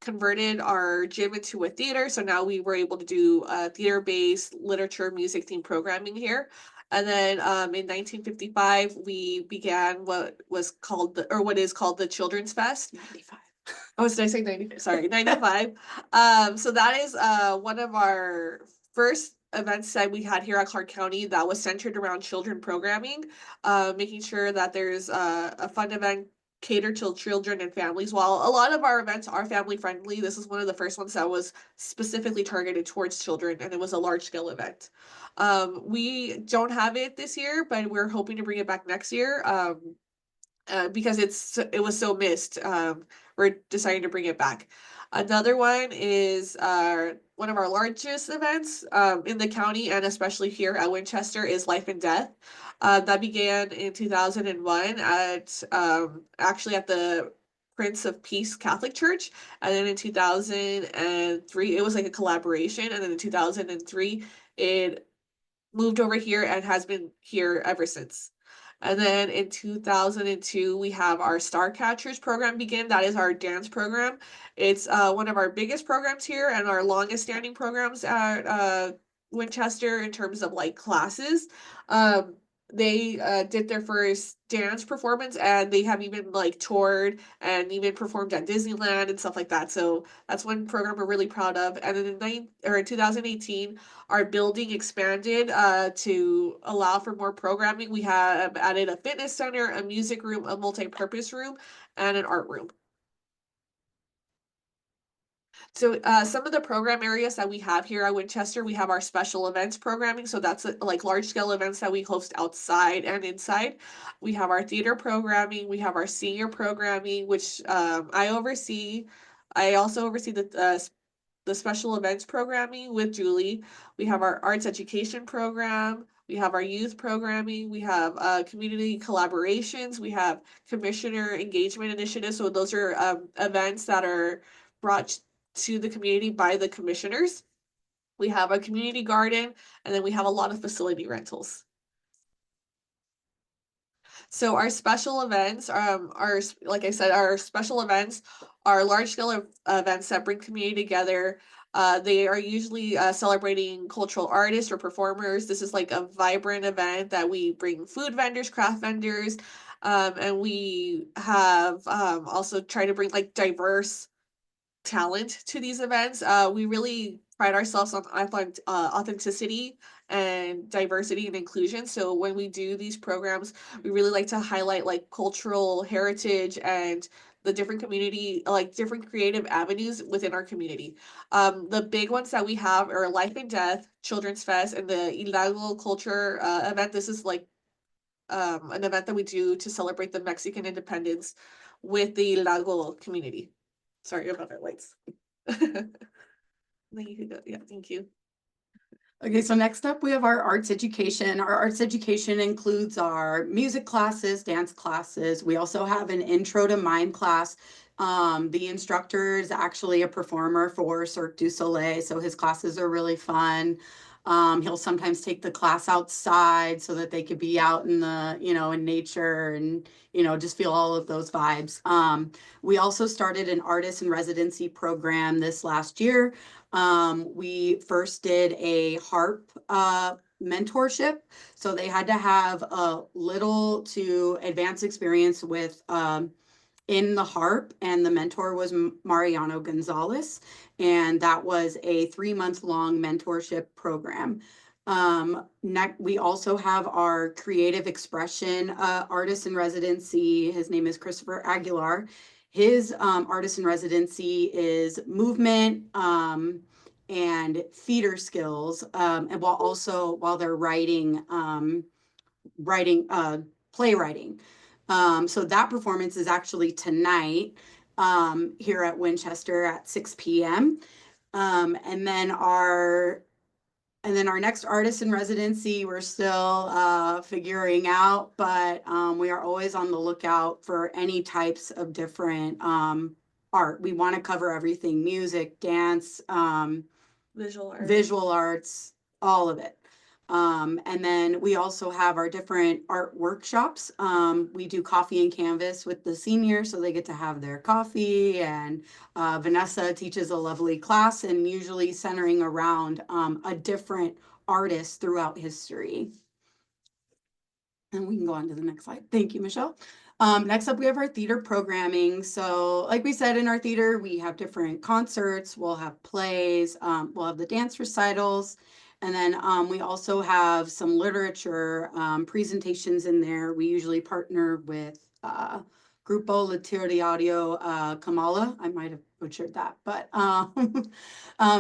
converted our gym into a theater. So now we were able to do theater-based literature, music themed programming here. And then in 1955, we began what is called the Children's Fest. 95. Oh, did I say 90? Sorry, 95. So that is one of our first events that we had here at Clark County that was centered around children programming, making sure that there's a fun event catered to children and families. While a lot of our events are family friendly, this is one of the first ones that was specifically targeted towards children, and it was a large scale event. We don't have it this year, but we're hoping to bring it back next year. Because it was so missed, we're deciding to bring it back. Another one is one of our largest events in the county and especially here at Winchester is Life and Death. That began in 2001 at actually at the Prince of Peace Catholic Church, and then in 2003 it was like a collaboration, and then in 2003 it moved over here and has been here ever since. And then in 2002, we have our Star Catchers program begin. That is our dance program. It's one of our biggest programs here and our longest standing programs at Winchester in terms of like classes. They did their first dance performance and they have even like toured and even performed at Disneyland and stuff like that. So that's one program we're really proud of. And then in 2018, our building expanded to allow for more programming. We have added a fitness center, a music room, a multi-purpose room, and an art room. So some of the program areas that we have here at Winchester, we have our special events programming. So that's like large scale events that we host outside and inside. We have our theater programming. We have our senior programming, which I oversee. I also oversee the special events programming with Julie. We have our arts education program. We have our youth programming. We have community collaborations. We have commissioner engagement initiatives. So those are events that are brought to the community by the commissioners. We have a community garden, and then we have a lot of facility rentals. So our special events, are like I said, our special events are large scale events that bring community together. They are usually celebrating cultural artists or performers. This is like a vibrant event that we bring food vendors, craft vendors, and we have also try to bring like diverse talent to these events. We really pride ourselves on authenticity and diversity and inclusion. So when we do these programs, we really like to highlight like cultural heritage and the different community, like different creative avenues within our community. The big ones that we have are Life and Death, Children's Fest, and the inaugural culture event. This is like an event that we do to celebrate the Mexican independence with the Lago community. Sorry about our lights. Then you could go. Yeah, thank you. Okay, so next up, we have our arts education. Our arts education includes our music classes, dance classes. We also have an intro to mime class. The instructor is actually a performer for Cirque du Soleil, so his classes are really fun. He'll sometimes take the class outside so that they could be out in the, in nature and, just feel all of those vibes. We also started an artist in residency program this last year. We first did a harp mentorship. So they had to have a little to advanced experience with in the harp, and the mentor was Mariano Gonzalez, and that was a 3-month-long mentorship program. We also have our creative expression artist in residency. His name is Christopher Aguilar. His artist in residency is movement and theater skills, and while they're writing playwriting. So that performance is actually tonight here at Winchester at 6 p.m. And then our next artist in residency, we're still figuring out, but we are always on the lookout for any types of different art. We want to cover everything: music, dance, visual arts, all of it. And then we also have our different art workshops. We do coffee and canvas with the seniors, so they get to have their coffee, and Vanessa teaches a lovely class, and usually centering around a different artist throughout history. And we can go on to the next slide. Thank you, Michelle. Next up, we have our theater programming. So like we said, in our theater, we have different concerts, we'll have plays, we'll have the dance recitals, and then we also have some literature presentations in there. We usually partner with Grupo Literario Kamala. I might have butchered that, but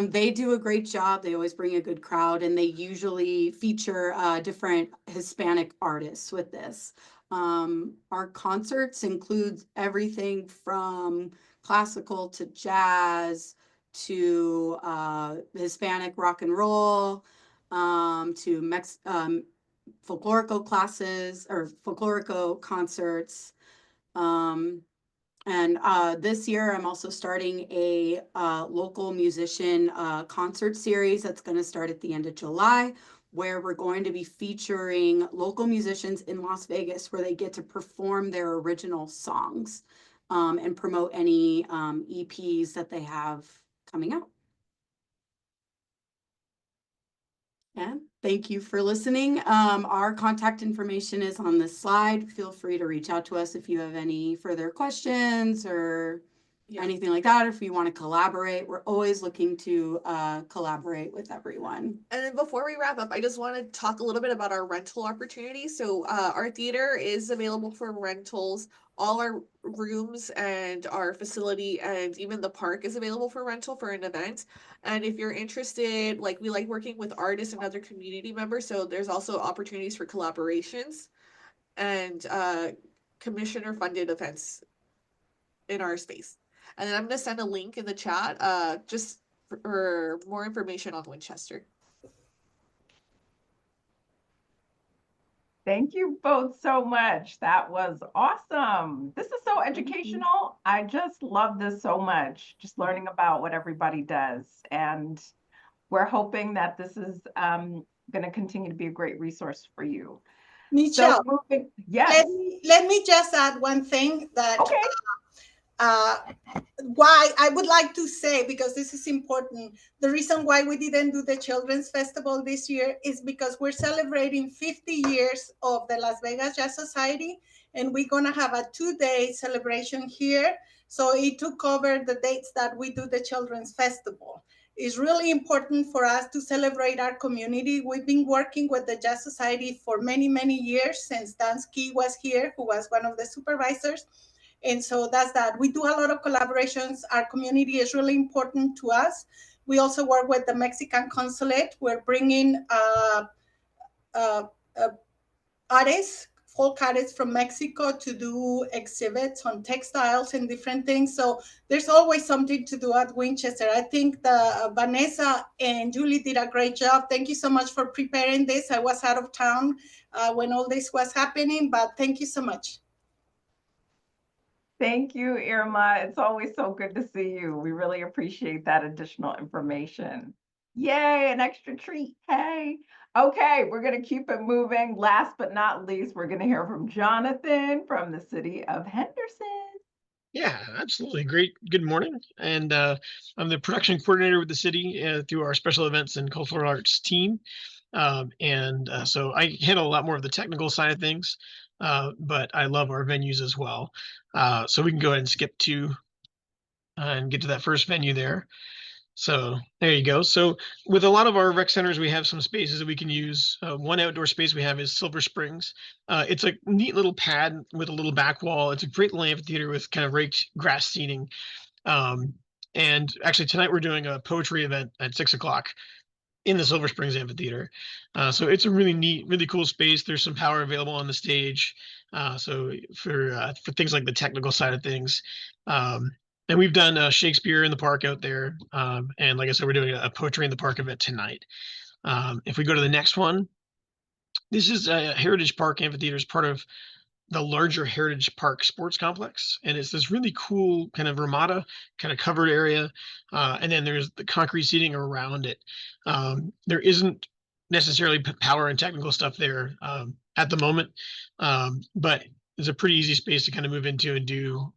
they do a great job. They always bring a good crowd, and they usually feature different Hispanic artists with this. Our concerts include everything from classical to jazz to Hispanic rock and roll, to folklorico classes or folklorico concerts. And this year, I'm also starting a local musician concert series that's going to start at the end of July, where we're going to be featuring local musicians in Las Vegas, where they get to perform their original songs and promote any EPs that they have coming out. And thank you for listening. Our contact information is on this slide. Feel free to reach out to us if you have any further questions or anything like that. If you want to collaborate, we're always looking to collaborate with everyone. And then before we wrap up, I just want to talk a little bit about our rental opportunities. So our theater is available for rentals. All our rooms and our facility and even the park is available for rental for an event. And if you're interested, like we like working with artists and other community members, so there's also opportunities for collaborations and commissioner funded events in our space. And then I'm gonna send a link in the chat just for more information on Winchester. Thank you both so much. That was awesome. This is so educational. I just love this so much, just learning about what everybody does. And we're hoping that this is going to continue to be a great resource for you. Michelle, yes. let me just add one thing that Okay. Why I would like to say, because this is important, the reason why we didn't do the Children's Festival this year is because we're celebrating 50 years of the Las Vegas Jazz Society, and we're going to have a 2-day celebration here. So it took over the dates that we do the Children's Festival. It's really important for us to celebrate our community. We've been working with the Jazz Society for many, many years since Dan Ski was here, who was one of the supervisors. And so that's that. We do a lot of collaborations. Our community is really important to us. We also work with the Mexican consulate. We're bringing artists, folk artists from Mexico to do exhibits on textiles and different things. So there's always something to do at Winchester. I think Vanessa and Julie did a great job. Thank you so much for preparing this. I was out of town when all this was happening, but thank you so much. Thank you, Irma. It's always so good to see you. We really appreciate that additional information. Yay, an extra treat. Hey. Okay, we're going to keep it moving. Last but not least, we're going to hear from Jonathan from the City of Henderson. Yeah, absolutely. Great. Good morning. And I'm the production coordinator with the city through our special events and cultural arts team. So I handle a lot more of the technical side of things, but I love our venues as well. So we can go ahead and skip to and get to that first venue there. So there you go. So with a lot of our rec centers, we have some spaces that we can use. One outdoor space we have is Silver Springs. It's a neat little pad with a little back wall. It's a great little amphitheater with kind of raked grass seating. And actually tonight we're doing a poetry event at 6 o'clock in the Silver Springs Amphitheater. So it's a really neat, really cool space. There's some power available on the stage. So for things like the technical side of things. And we've done Shakespeare in the park out there. And like I said, we're doing a poetry in the park event tonight. If we go to the next one, this is a Heritage Park Amphitheater as part of the larger Heritage Park Sports Complex. And it's this really cool kind of Ramada kind of covered area. And then there's the concrete seating around it. There isn't necessarily power and technical stuff there at the moment, but it's a pretty easy space to kind of move into and do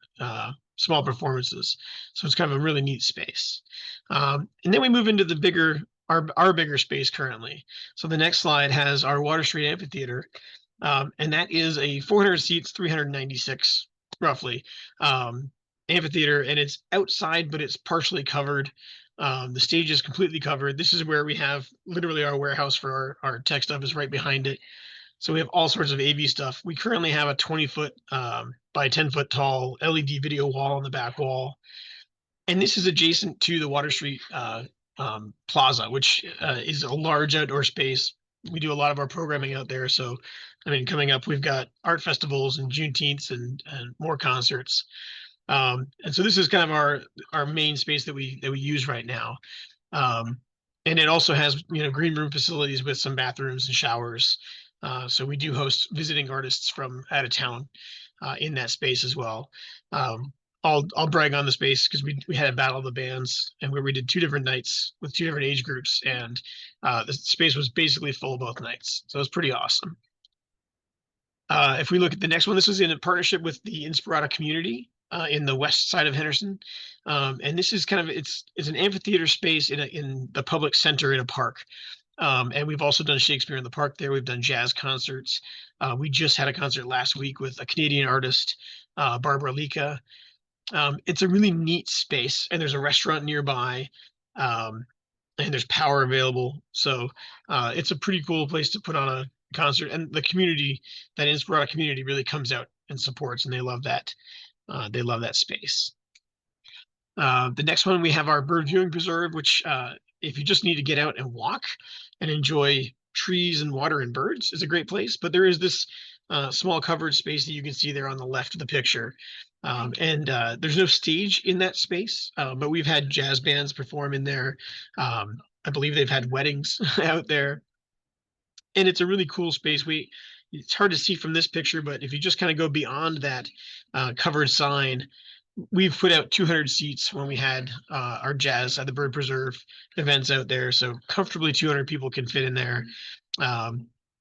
small performances. So it's kind of a really neat space. And then we move into the bigger, our bigger space currently. So the next slide has our Water Street Amphitheater. And that is a 400 seats, 396 roughly amphitheater, and it's outside, but it's partially covered. The stage is completely covered. This is where we have literally our warehouse for our tech stuff is right behind it. So we have all sorts of AV stuff. We currently have a 20-foot by 10-foot tall LED video wall on the back wall. And this is adjacent to the Water Street Plaza, which is a large outdoor space. We do a lot of our programming out there. So, I mean, coming up, we've got art festivals and Juneteenths and more concerts. And so this is kind of our main space that we use right now. And it also has, green room facilities with some bathrooms and showers. So we do host visiting artists from out of town in that space as well. I'll brag on the space because we had a battle of the bands, and where we did 2 different nights with 2 different age groups, and the space was basically full both nights. So it was pretty awesome. If we look at the next one, this was in a partnership with the Inspirata community in the west side of Henderson. And this is kind of, it's an amphitheater space in the public center in a park. And we've also done Shakespeare in the Park there. We've done jazz concerts. We just had a concert last week with a Canadian artist, Barbara Lika. It's a really neat space, and there's a restaurant nearby, and there's power available. So it's a pretty cool place to put on a concert, and the community, that Inspirata community, really comes out and supports, and they love that. They love that space. The next one, we have our bird viewing preserve, which if you just need to get out and walk and enjoy trees and water and birds, is a great place. But there is this small covered space that you can see there on the left of the picture. And there's no stage in that space, but we've had jazz bands perform in there. I believe they've had weddings out there. And it's a really cool space. It's hard to see from this picture, but if you just kind of go beyond that covered sign, we've put out 200 seats when we had our jazz at the Bird Preserve events out there. So comfortably 200 people can fit in there.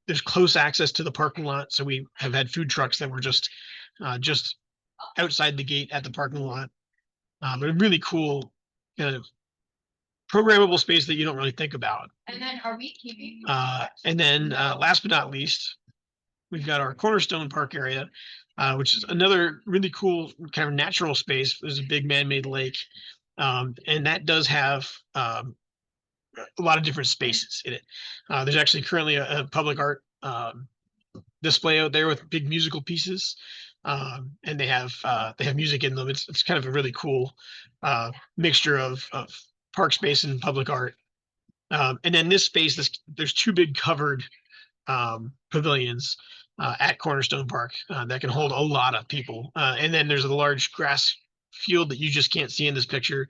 There's close access to the parking lot. So we have had food trucks that were just outside the gate at the parking lot. But a really cool kind of programmable space that you don't really think about. And then are we keeping? And then last but not least, we've got our Cornerstone Park area, which is another really cool kind of natural space. There's a big man-made lake, and that does have a lot of different spaces in it. There's actually currently a public art display out there with big musical pieces, and they have music in them. It's kind of a really cool mixture of park space and public art. And then this space, there's 2 big covered pavilions at Cornerstone Park that can hold a lot of people. And then there's a large grass field that you just can't see in this picture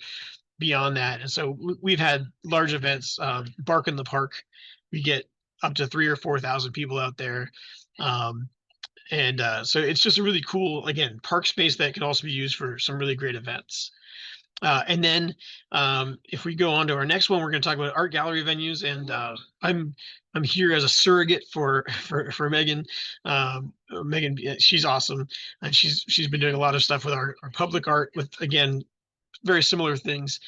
beyond that. And so we've had large events, Bark in the Park. We get up to 3,000 or 4,000 people out there. And so it's just a really cool, again, park space that can also be used for some really great events. And then if we go on to our next one, we're going to talk about art gallery venues. And I'm here as a surrogate for Megan. Megan, she's awesome, and she's been doing a lot of stuff with our public art, with, again, very similar things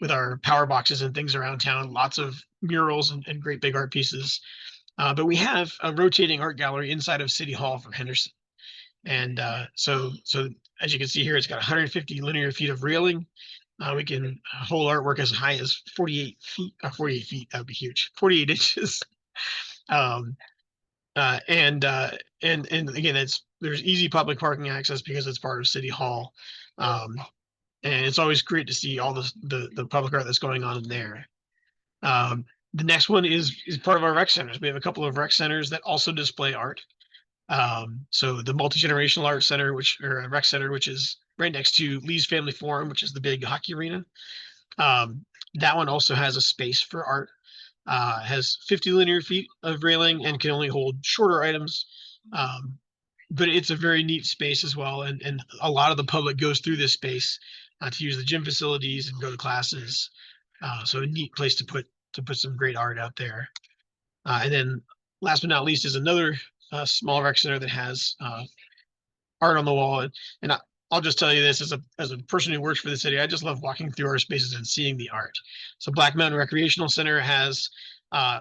with our power boxes and things around town. Lots of murals and great big art pieces. But we have a rotating art gallery inside of City Hall for Henderson. And so as you can see here, it's got 150 linear feet of railing. We can hold artwork as high as 48 feet. 48 feet, that would be huge. 48 inches. And again, there's easy public parking access because it's part of City Hall. And it's always great to see all the public art that's going on in there. The next one is part of our rec centers. We have a couple of rec centers that also display art. So the Multi-Generational Art Center, or Rec Center, which is right next to Lee's Family Forum, which is the big hockey arena. That one also has a space for art. Has 50 linear feet of railing and can only hold shorter items. But it's a very neat space as well. And a lot of the public goes through this space to use the gym facilities and go to classes. So a neat place to put some great art out there. And then last but not least is another small rec center that has art on the wall. And I'll just tell you this, as a person who works for the city, I just love walking through our spaces and seeing the art. So Black Mountain Recreational Center has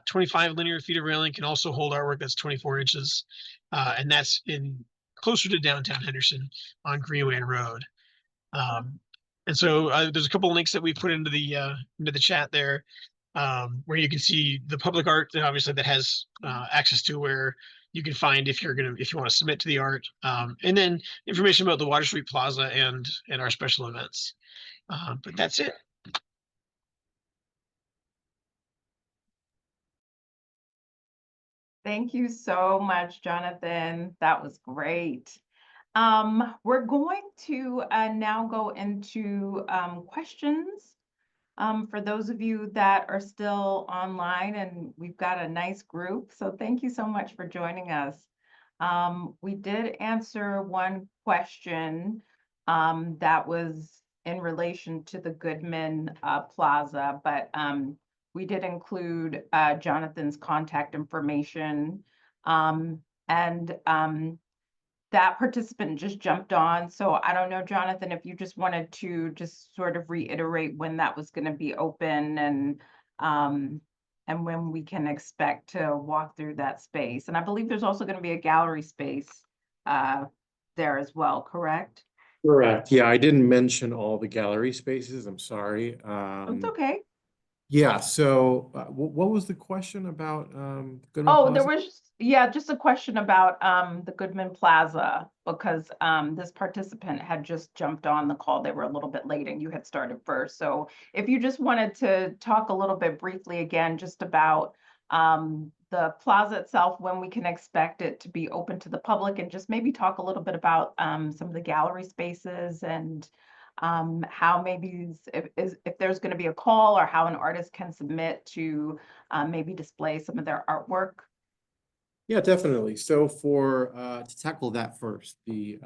25 linear feet of railing, can also hold artwork that's 24 inches. And that's closer to downtown Henderson on Greenway Road. And so there's a couple of links that we put into the chat there, where you can see the public art that obviously that has access to where you can find if you want to submit to the art, and then information about the Water Street Plaza and our special events. But that's it. Thank you so much, Jonathan. That was great. We're going to now go into questions. For those of you that are still online, and we've got a nice group, so thank you so much for joining us. We did answer one question that was in relation to the Goodman Plaza, but we did include Jonathan's contact information. That participant just jumped on, so I don't know, Jonathan, if you just wanted to just sort of reiterate when that was going to be open and when we can expect to walk through that space. And I believe there's also going to be a gallery space there as well, correct? Correct. Yeah, I didn't mention all the gallery spaces. I'm sorry. It's okay. Yeah, so what was the question about Goodman Oh, there Plaza? was, just a question about the Goodman Plaza, because this participant had just jumped on the call. They were a little bit late and you had started first. So if you just wanted to talk a little bit briefly again, just about the plaza itself, when we can expect it to be open to the public, and just maybe talk a little bit about some of the gallery spaces and how maybe if there's going to be a call, or how an artist can submit to maybe display some of their artwork. Yeah, definitely. So for to tackle that first, the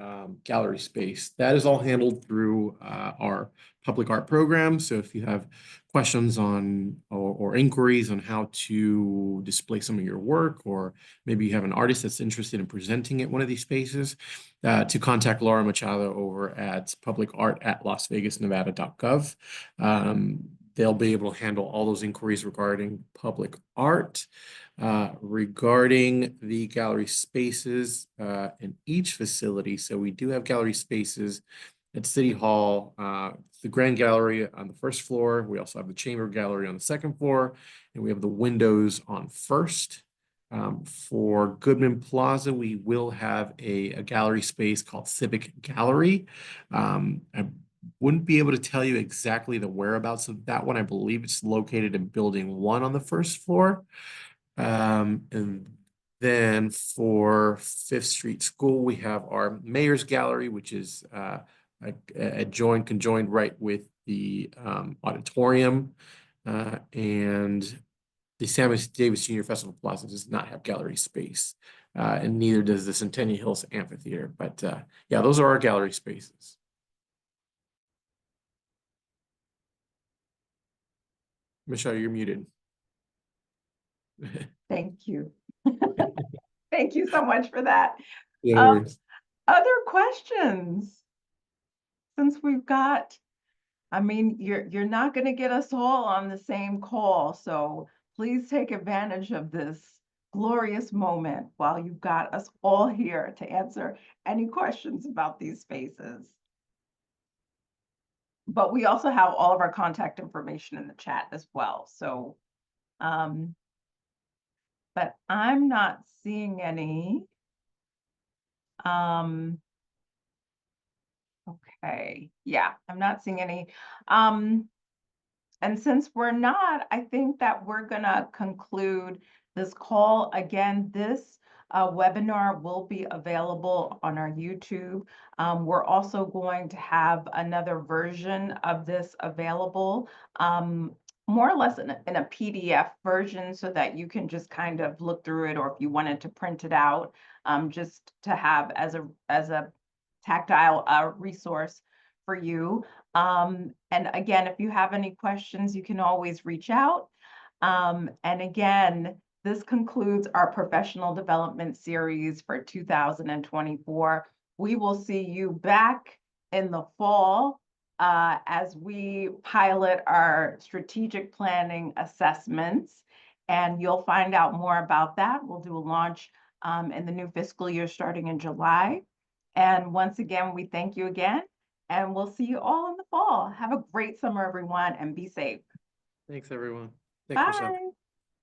gallery space, that is all handled through our public art program. So if you have questions on or inquiries on how to display some of your work, or maybe you have an artist that's interested in presenting at one of these spaces, to contact Laura Machado over at publicart@lasvegasnevada.gov. They'll be able to handle all those inquiries regarding public art. Regarding the gallery spaces in each facility. So we do have gallery spaces at City Hall, the Grand Gallery on the first floor. We also have the Chamber Gallery on the second floor, and we have the windows on first. For Goodman Plaza, we will have a gallery space called Civic Gallery. I wouldn't be able to tell you exactly the whereabouts of that one. I believe it's located in Building 1 on the first floor. And then for Fifth Street School, we have our Mayor's Gallery, which is conjoined right with the auditorium. And the Sammy Davis Junior Festival Plaza does not have gallery space, and neither does the Centennial Hills Amphitheater. But yeah, those are our gallery spaces. Michelle, you're muted. Thank you. Thank you so much for that. Yeah, no worries. Other questions? Since we've got, I mean, you're not going to get us all on the same call, so please take advantage of this glorious moment while you've got us all here to answer any questions about these spaces. But we also have all of our contact information in the chat as well. So, but I'm not seeing any. Okay, yeah, I'm not seeing any. And since we're not, I think that we're gonna conclude this call. Again, this webinar will be available on our YouTube. We're also going to have another version of this available, more or less in a PDF version, so that you can just kind of look through it, or if you wanted to print it out, just to have as a tactile resource for you. And again, if you have any questions, you can always reach out. And again, this concludes our professional development series for 2024. We will see you back in the fall as we pilot our strategic planning assessments, and you'll find out more about that. We'll do a launch in the new fiscal year starting in July. And once again, we thank you again, and we'll see you all in the fall. Have a great summer, everyone, and be safe. Thanks, everyone. Thanks, Bye. Michelle.